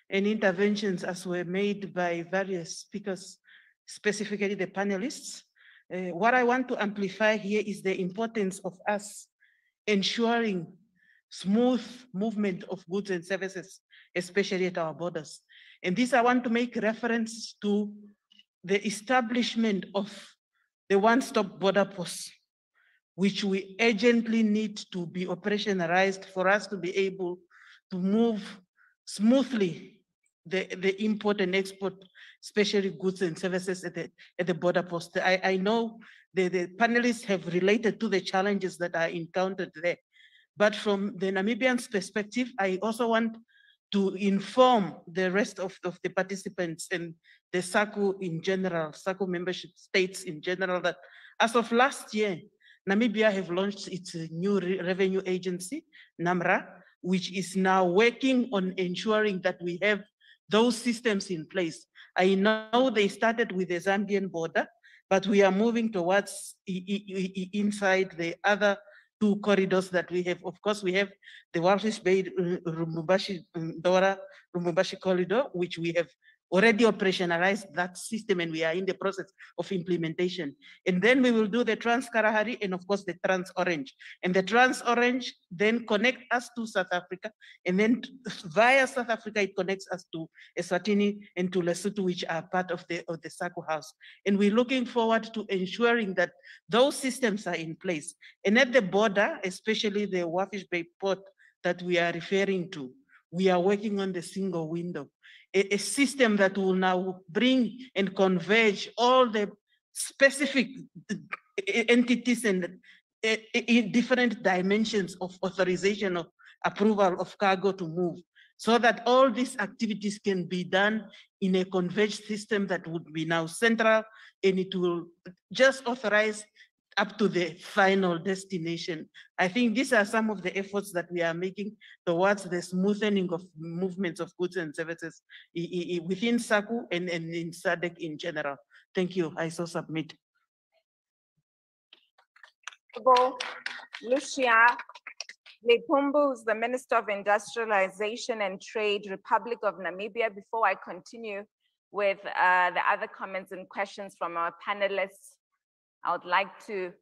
and interventions as were made by various speakers, specifically the panelists. What I want to amplify here is the importance of us ensuring smooth movement of goods and services, especially at our borders. And this I want to make reference to the establishment of the one-stop border post, which we urgently need to be operationalized for us to be able to move smoothly the import and export, especially goods and services at the border post. I know the panelists have related to the challenges that are encountered there. But from the Namibian's perspective, I also want to inform the rest of the participants and the SACU in general, SACU membership states in general, that as of last year, Namibia have launched its new revenue agency, NAMRA, which is now working on ensuring that we have those systems in place. I know they started with the Zambian border, but we are moving towards inside the other two corridors that we have. Of course, we have the Walvis Bay, Rumbubashi, Dora, Rumbubashi corridor, which we have already operationalized that system and we are in the process of implementation. And then we will do the Trans-Kalahari and of course the Trans-Orange. And the Trans-Orange then connect us to South Africa, and then via South Africa, it connects us to Eswatini and to Lesotho, which are part of the SACU house. And we're looking forward to ensuring that those systems are in place. And at the border, especially the Walvis Bay port that we are referring to, we are working on the single window, a system that will now bring and converge all the specific entities and different dimensions of authorization of approval of cargo to move, so that all these activities can be done in a converged system that would be now central, and it will just authorize up to the final destination. I think these are some of the efforts that we are making towards the smoothening of movements of goods and services within SACU and in SADC in general. Thank you. I so submit. Lucia Lepumbu is the Minister of Industrialization and Trade, Republic of Namibia. Before I continue with the other comments and questions from our panelists, I would like to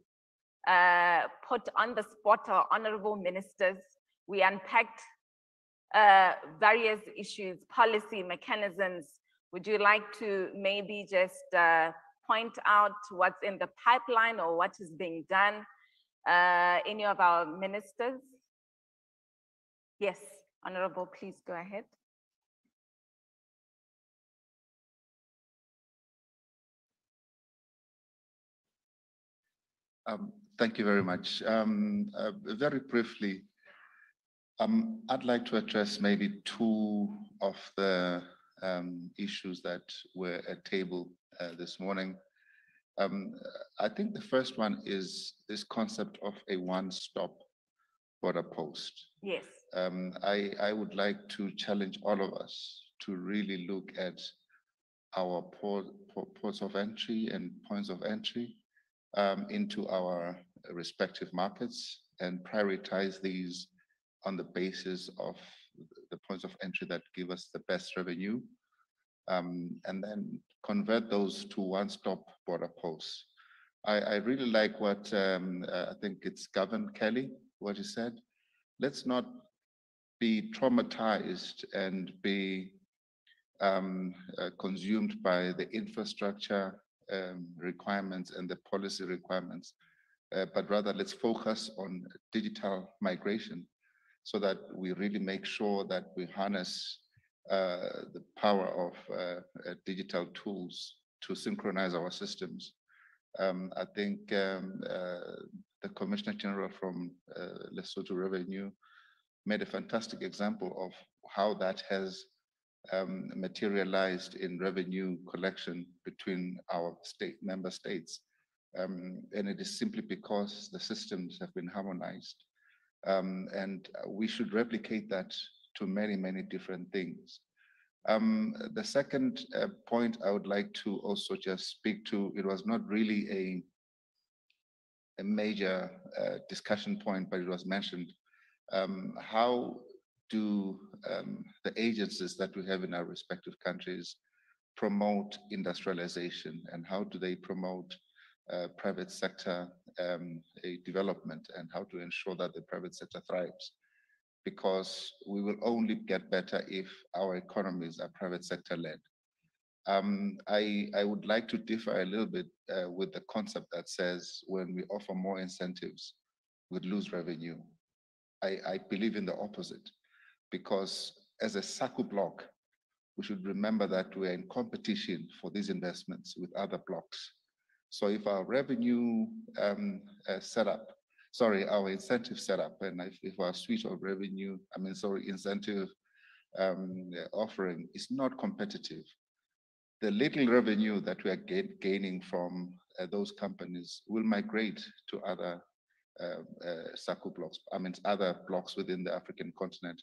put on the spot our honorable ministers. We unpacked various issues, policy mechanisms. Would you like to maybe just point out what's in the pipeline or what is being done? Any of our ministers? Yes, Honorable, please go ahead. Thank you very much. Very briefly, I'd like to address maybe two of the issues that were at table this morning. I think the first one is this concept of a one-stop border post. Yes. I would like to challenge all of us to really look at our ports of entry and points of entry into our respective markets and prioritize these on the basis of the points of entry that give us the best revenue, and then convert those to one-stop border posts. I really like what I think it's Gavin Kelly, what he said. Let's not be traumatized and be consumed by the infrastructure requirements and the policy requirements, but rather let's focus on digital migration so that we really make sure that we harness the power of digital tools to synchronize our systems. I think the Commissioner General from Lesotho Revenue made a fantastic example of how that has materialized in revenue collection between our member states. And it is simply because the systems have been harmonized. And we should replicate that to many, many different things. The second point I would like to also just speak to, it was not really a major discussion point, but it was mentioned. How do the agencies that we have in our respective countries promote industrialization, and how do they promote private sector development, and how to ensure that the private sector thrives? Because we will only get better if our economies are private sector led. I would like to differ a little bit with the concept that says when we offer more incentives, we'd lose revenue. I believe in the opposite, because as a SACU block, we should remember that we're in competition for these investments with other blocks. So if our revenue our incentive setup, and if our suite of revenue, incentive offering is not competitive, the little revenue that we are gaining from those companies will migrate to other SACU blocks, other blocks within the African continent,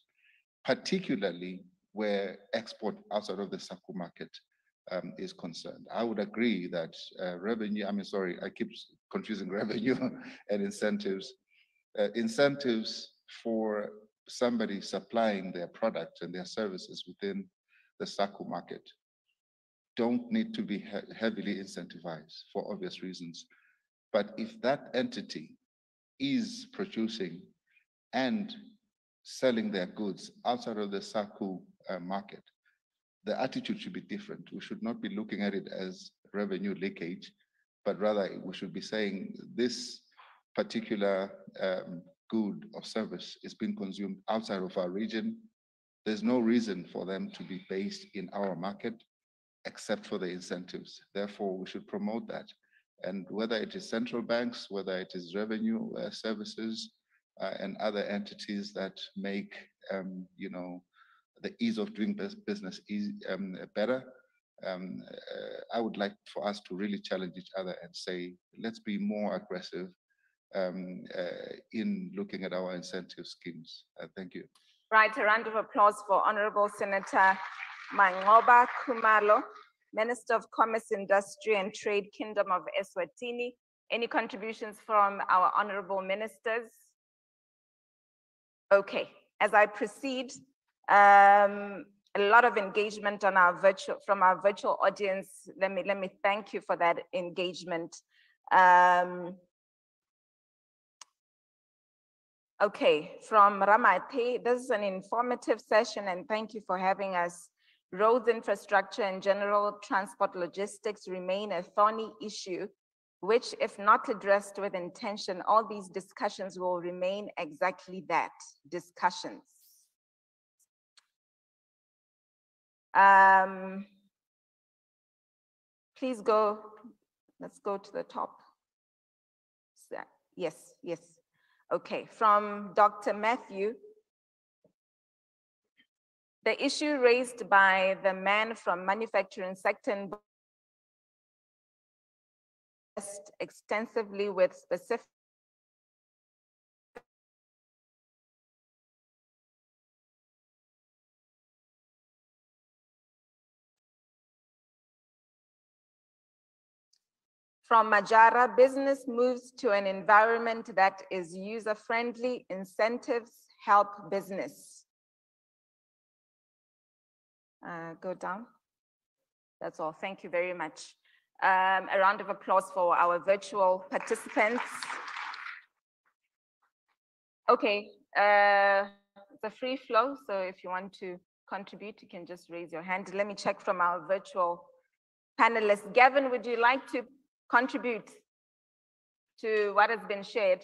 particularly where export outside of the SACU market is concerned. I would agree that revenue, I keep confusing revenue and incentives. Incentives for somebody supplying their product and their services within the SACU market don't need to be heavily incentivized for obvious reasons. But if that entity is producing and selling their goods outside of the SACU market, the attitude should be different. We should not be looking at it as revenue leakage, but rather we should be saying this particular good or service is being consumed outside of our region. There's no reason for them to be based in our market, except for the incentives. Therefore, we should promote that. And whether it is central banks, whether it is revenue services, and other entities that make the ease of doing business better, I would like for us to really challenge each other and say, let's be more aggressive in looking at our incentive schemes. Thank you. Right, a round of applause for Honorable Senator Mangoba Khumalo, Minister of Commerce, Industry and Trade, Kingdom of Eswatini. Any contributions from our honorable ministers? Okay, as I proceed, a lot of engagement on from our virtual audience. Let me thank you for that engagement. Okay, from Ramate, this is an informative session and thank you for having us. Roads infrastructure and general transport logistics remain a thorny issue, which if not addressed with intention, all these discussions will remain exactly that, discussions. Please go, let's go to the top. Yes, yes. Okay, from Dr. Matthew. The issue raised by the man from manufacturing sector extensively with specific From Majara, business moves to an environment that is user-friendly, incentives help business. Go down. That's all. Thank you very much. A round of applause for our virtual participants. Okay, it's a free flow, so if you want to contribute, you can just raise your hand. Let me check from our virtual panelists. Gavin, would you like to contribute to what has been shared?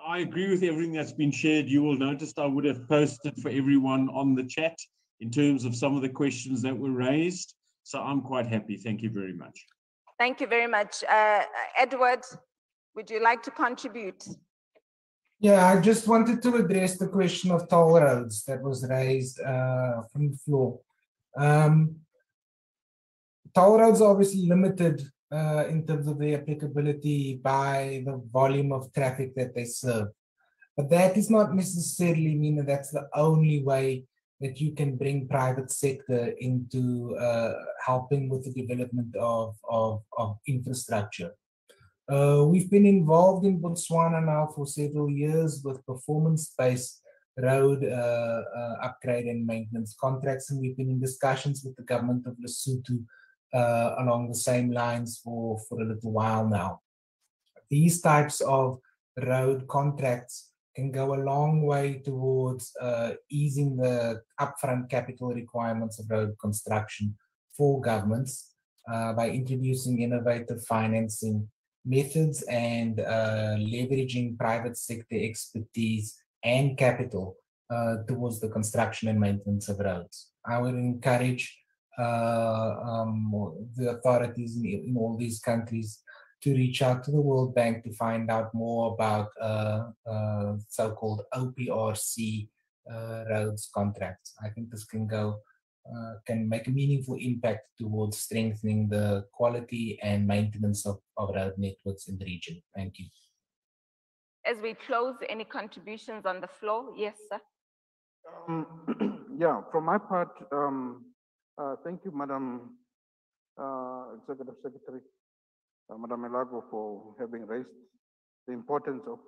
I agree with everything that's been shared. You will notice I would have posted for everyone on the chat in terms of some of the questions that were raised. So I'm quite happy. Thank you very much. Thank you very much. Edward, would you like to contribute? Yeah, I just wanted to address the question of toll roads that was raised from the floor. Toll roads are obviously limited in terms of their applicability by the volume of traffic that they serve. But that does not necessarily mean that that's the only way that you can bring private sector into helping with the development of infrastructure. We've been involved in Botswana now for several years with performance-based road upgrade and maintenance contracts, and we've been in discussions with the government of Lesotho along the same lines for a little while now. These types of road contracts can go a long way towards easing the upfront capital requirements of road construction for governments by introducing innovative financing methods and leveraging private sector expertise and capital towards the construction and maintenance of roads. I would encourage the authorities in all these countries to reach out to the World Bank to find out more about so-called OPRC roads contracts. I think this can make a meaningful impact towards strengthening the quality and maintenance of road networks in the region. Thank you. As we close, any contributions on the floor? Yes, sir. Yeah, from my part, thank you, Madam Executive Secretary, Madam Elago, for having raised the importance of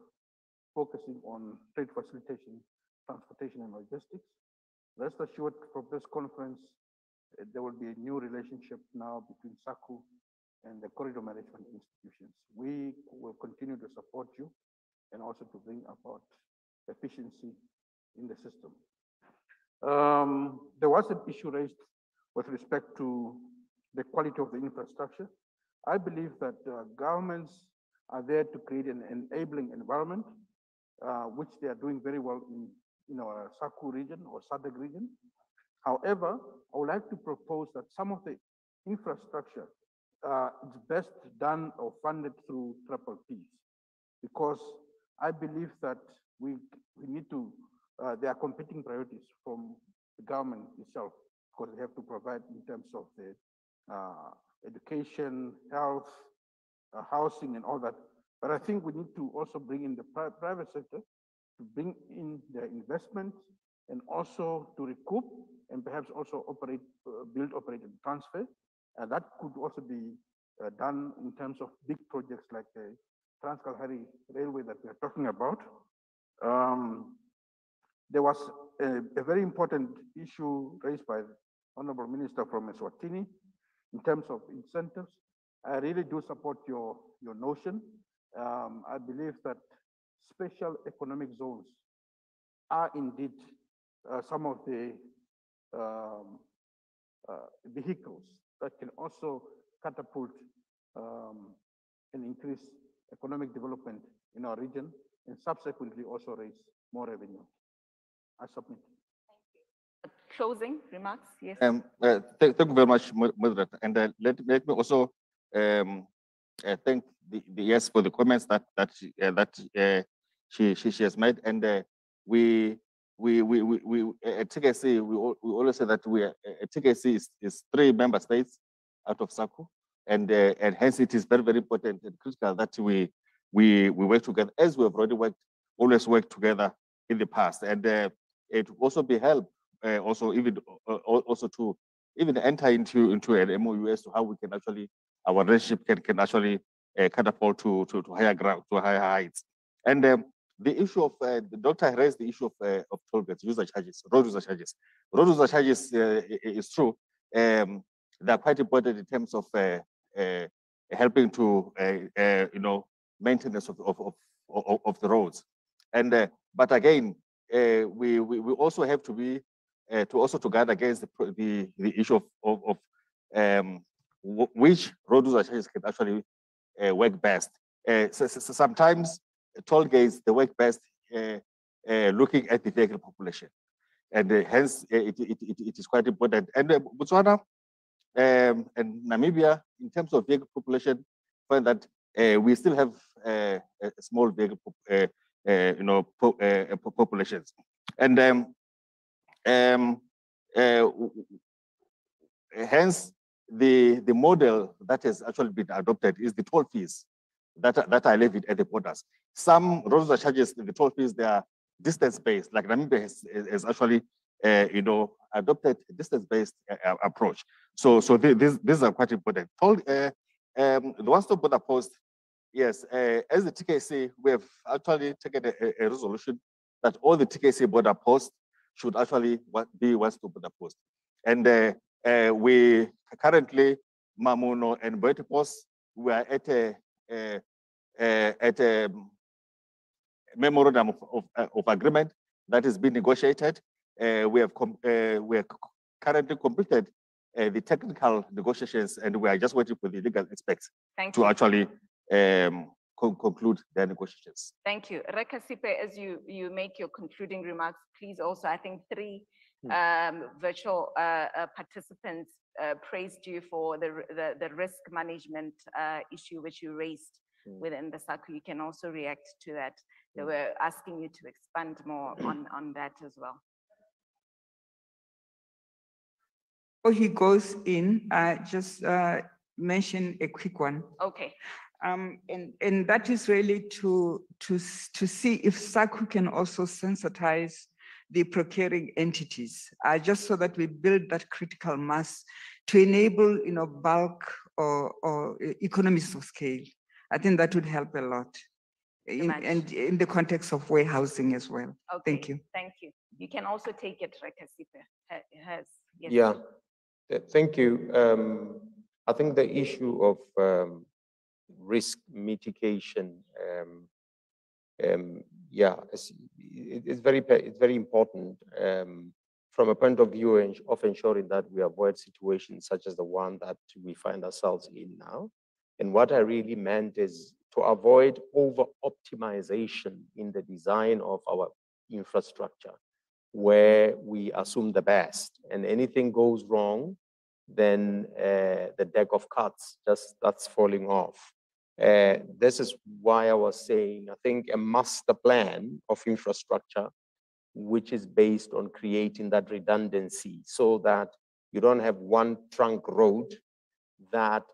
focusing on trade facilitation, transportation, and logistics. Rest assured, from this conference, there will be a new relationship now between SACU and the corridor management institutions. We will continue to support you and also to bring about efficiency in the system. There was an issue raised with respect to the quality of the infrastructure. I believe that governments are there to create an enabling environment, which they are doing very well in our SACU region or SADC region. However, I would like to propose that some of the infrastructure is best done or funded through PPPs, because I believe that we need to, there are competing priorities from the government itself, because they have to provide in terms of the education, health, housing, and all that. But I think we need to also bring in the private sector to bring in their investment and also to recoup and perhaps also operate, build, operate, and transfer. And that could also be done in terms of big projects like the Trans-Kalahari Railway that we are talking about. There was a very important issue raised by the Honorable Minister from Eswatini in terms of incentives. I really do support your notion. I believe that special economic zones are indeed some of the vehicles that can also catapult and increase economic development in our region and subsequently also raise more revenue. I submit. Thank you. Closing remarks, yes. Thank you very much, Moderator. And let me also thank the yes for the comments that she has made. And we at TKC we always say that TKC is 3 member states out of SACU, and hence it is very important and critical that we work together, as we have already always worked together in the past. And it will also be help also to even enter into an MOU as to how we can actually, our relationship can actually catapult to higher ground, to higher heights. And the issue of the doctor raised the issue of toll gates, user charges, road user charges. Road user charges is true. They're quite important in terms of helping to maintenance of the roads. And but again, we also have to be to guard against the issue of which road user charges can actually work best. So sometimes toll gates, they work best looking at the vehicle population, and hence it is quite important. And Botswana and Namibia, in terms of vehicle population, find that we still have a small vehicle populations. And hence, the model that has actually been adopted is the toll fees that are levied at the borders. Some roads are charges, the toll fees, they are distance-based, like Namibia has actually adopted a distance-based approach. So these are quite important. The one-stop border post, yes, as the TKC, we have actually taken a resolution that all the TKC border posts should actually be one-stop border post. And we currently, Mamuno and Boete Post, we are at a memorandum of agreement that is being negotiated. We have currently completed the technical negotiations, and we are just waiting for the legal aspects to actually conclude their negotiations. Thank you. Khasipe, as you make your concluding remarks, please also, I think 3 virtual participants praised you for the risk management issue which you raised within the SACU. You can also react to that. They were asking you to expand more on that as well. Before he goes in, just mention a quick one. Okay. And that is really to see if SACU can also sensitize the procuring entities, just so that we build that critical mass to enable, bulk or economies of scale. I think that would help a lot, and in the context of warehousing as well. Okay. Thank you. Thank you. You can also take it, Khasipe. Yes. Yeah, thank you. I think the issue of risk mitigation, it's very important from a point of view of ensuring that we avoid situations such as the one that we find ourselves in now. And what I really meant is to avoid over-optimization in the design of our infrastructure, where we assume the best, and anything goes wrong, then the deck of cards just starts falling off. This is why I was saying, I think a master plan of infrastructure, which is based on creating that redundancy so that you don't have one trunk road that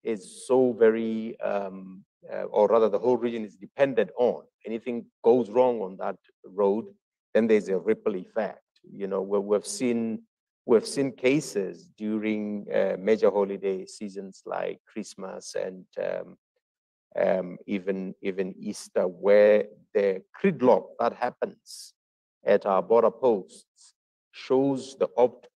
is so very, or rather the whole region is dependent on. Anything goes wrong on that road, then there's a ripple effect. Where we've seen cases during major holiday seasons like Christmas and even Easter, where the gridlock that happens at our border posts shows the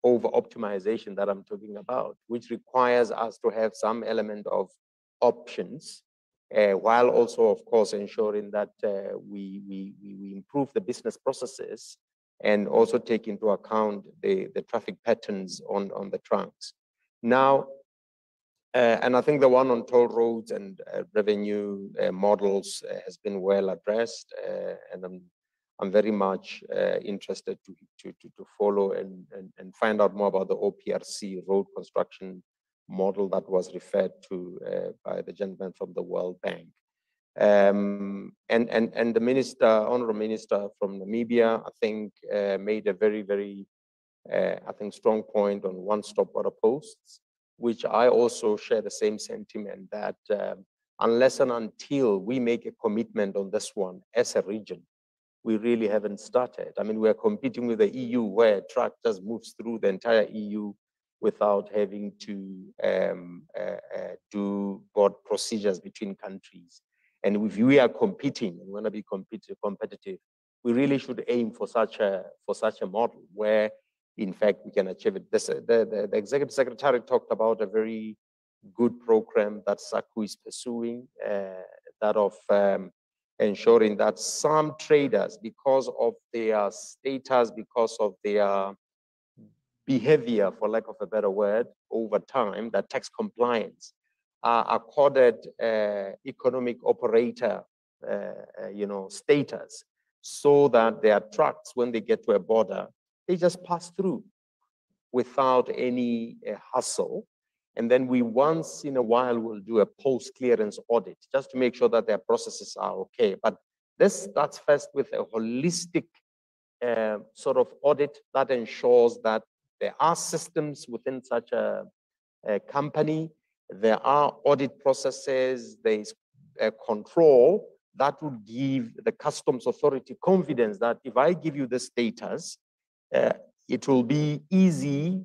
over-optimization that I'm talking about, which requires us to have some element of options, while also, of course, ensuring that we improve the business processes and also take into account the traffic patterns on the trunks. Now, and I think the one on toll roads and revenue models has been well addressed, and I'm very much interested to follow and find out more about the OPRC road construction model that was referred to by the gentleman from the World Bank. And the minister, honorable minister from Namibia, I think made a very, I think, strong point on one-stop border posts, which I also share the same sentiment that unless and until we make a commitment on this one as a region, we really haven't started. I mean, we're competing with the EU, where a truck just moves through the entire EU without having to do board procedures between countries. And if we are competing and want to be competitive, we really should aim for such a model where, in fact, we can achieve it. The executive secretary talked about a very good program that SACU is pursuing, that of ensuring that some traders, because of their status, because of their behavior, for lack of a better word, over time, that tax compliance, are accorded economic operator, status, so that their trucks, when they get to a border, they just pass through without any hassle. And then we once in a while will do a post-clearance audit just to make sure that their processes are okay. But Let's start first with a holistic sort of audit that ensures that there are systems within such a company, there are audit processes, there is control that would give the customs authority confidence that if I give you the status, it will be easy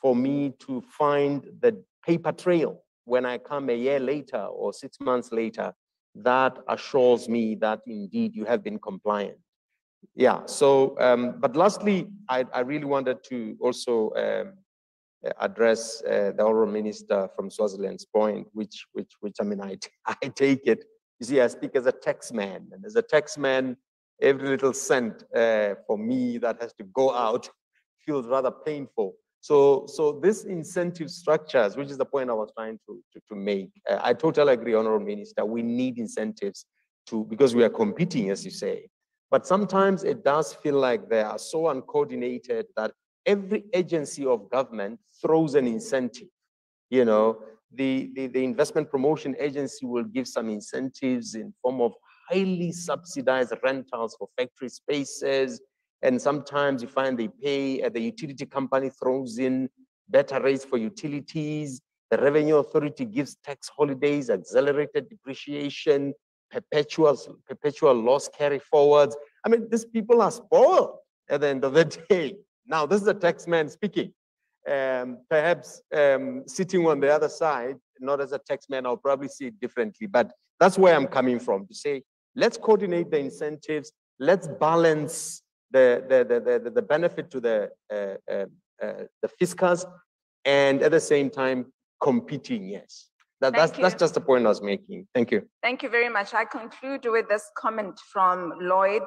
for me to find the paper trail when I come a year later or 6 months later that assures me that indeed you have been compliant. Yeah, so, but lastly, I really wanted to also address the Honourable Minister from Swaziland's point, which I mean, I take it. You see, I speak as a taxman, and as a taxman, every little cent for me that has to go out feels rather painful. So this incentive structures, which is the point I was trying to make, I totally agree, Honourable Minister, we need incentives because we are competing, as you say. But sometimes it does feel like they are so uncoordinated that every agency of government throws an incentive. You know, the investment promotion agency will give some incentives in form of highly subsidized rentals for factory spaces. And sometimes you find they pay, the utility company throws in better rates for utilities. The revenue authority gives tax holidays, accelerated depreciation, perpetual loss carry forwards. I mean, these people are spoiled at the end of the day. Now, this is a taxman speaking. Perhaps sitting on the other side, not as a taxman, I'll probably see it differently, but that's where I'm coming from, to say, let's coordinate the incentives, let's balance the benefit to the fiscals, and at the same time, competing, yes. That's just the point I was making. Thank you. Thank you very much. I conclude with this comment from Lloyd,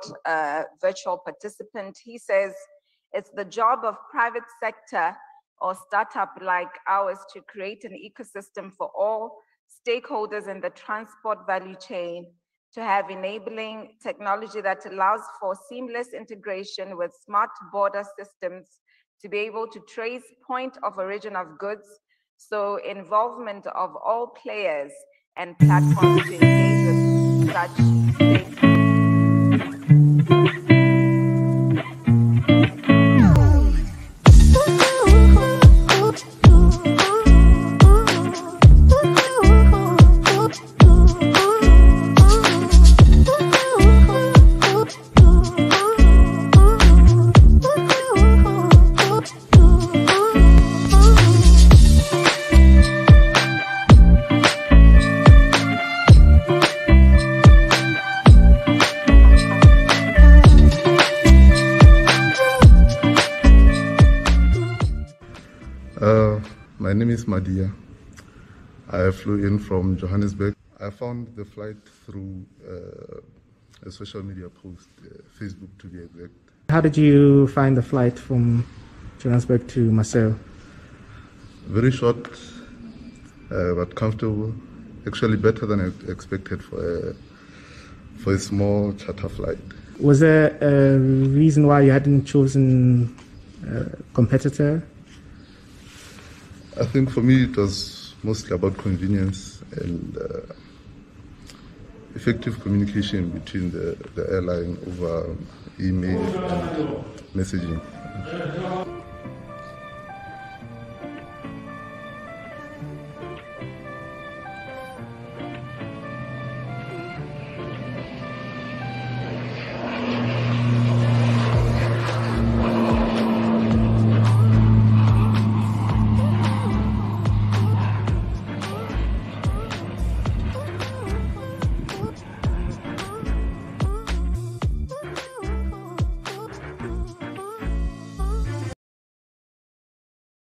virtual participant. He says, it's the job of private sector or startup like ours to create an ecosystem for all stakeholders in the transport value chain, to have enabling technology that allows for seamless integration with smart border systems, to be able to trace point of origin of goods, so involvement of all players and platforms to engage with such stakeholders. My name is Madia. I flew in from Johannesburg. I found the flight through a social media post, Facebook to be exact. How did you find the flight from Johannesburg to Marseille? Very short, but comfortable. Actually better than I expected for a small charter flight. Was there a reason why you hadn't chosen a competitor? I think for me it was mostly about convenience and effective communication between the airline over email and messaging.